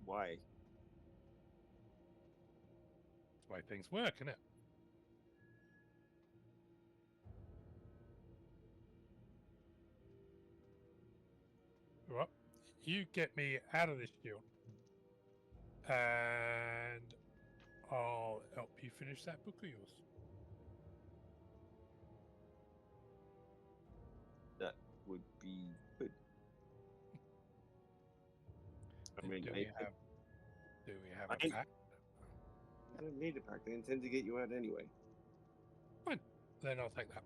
Why? That's the way things work, isn't it? Right. You get me out of this shield, and I'll help you finish that book of yours. That would be good. I mean, Do we have a pact? I don't need a pact. I intend to get you out anyway. Fine. Then I'll take that.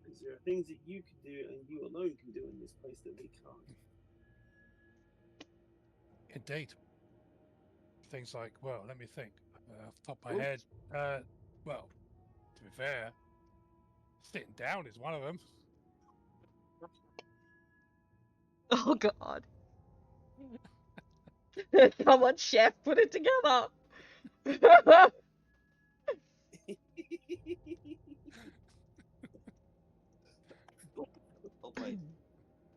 Because there are things that you can do and you alone can do in this place that we can't. Indeed. Things like, well, let me think. Off the top of my head, well, to be fair, sitting down is one of them. Oh god. Come on, chef, put it together. Well played.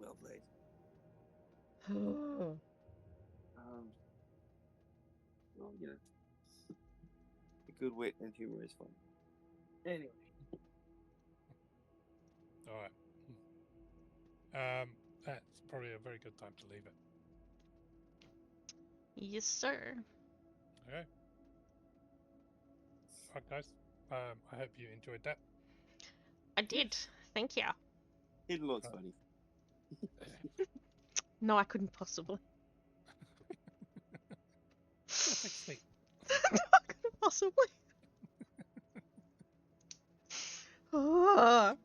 Well played. Well, you know, a good wit and humor is fun. Anyway. All right. that's probably a very good time to leave it. Yes, sir. Okay. Right, guys. I hope you enjoyed that. I did. Thank you. Hidden Lord's funny. No, I couldn't possibly. Yeah, take a seat. I couldn't possibly. Ah.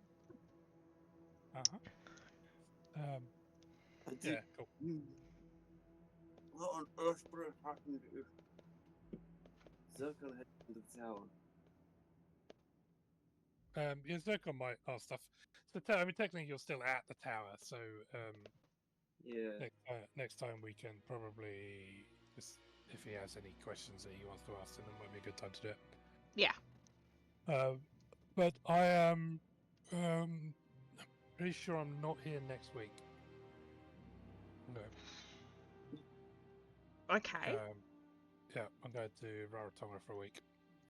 Uh-huh. I Yeah, did. cool. What on earth would have happened if Zirkon had into the tower? Yeah, Zircon might ask stuff. So, I mean, technically, you're still at the tower, so Yeah. next time we can probably just, if he has any questions that he wants to ask, then it might be a good time to do it. Yeah. But I am pretty sure I'm not here next week. No. Okay. Yeah, I'm going to Rarotonga for a week.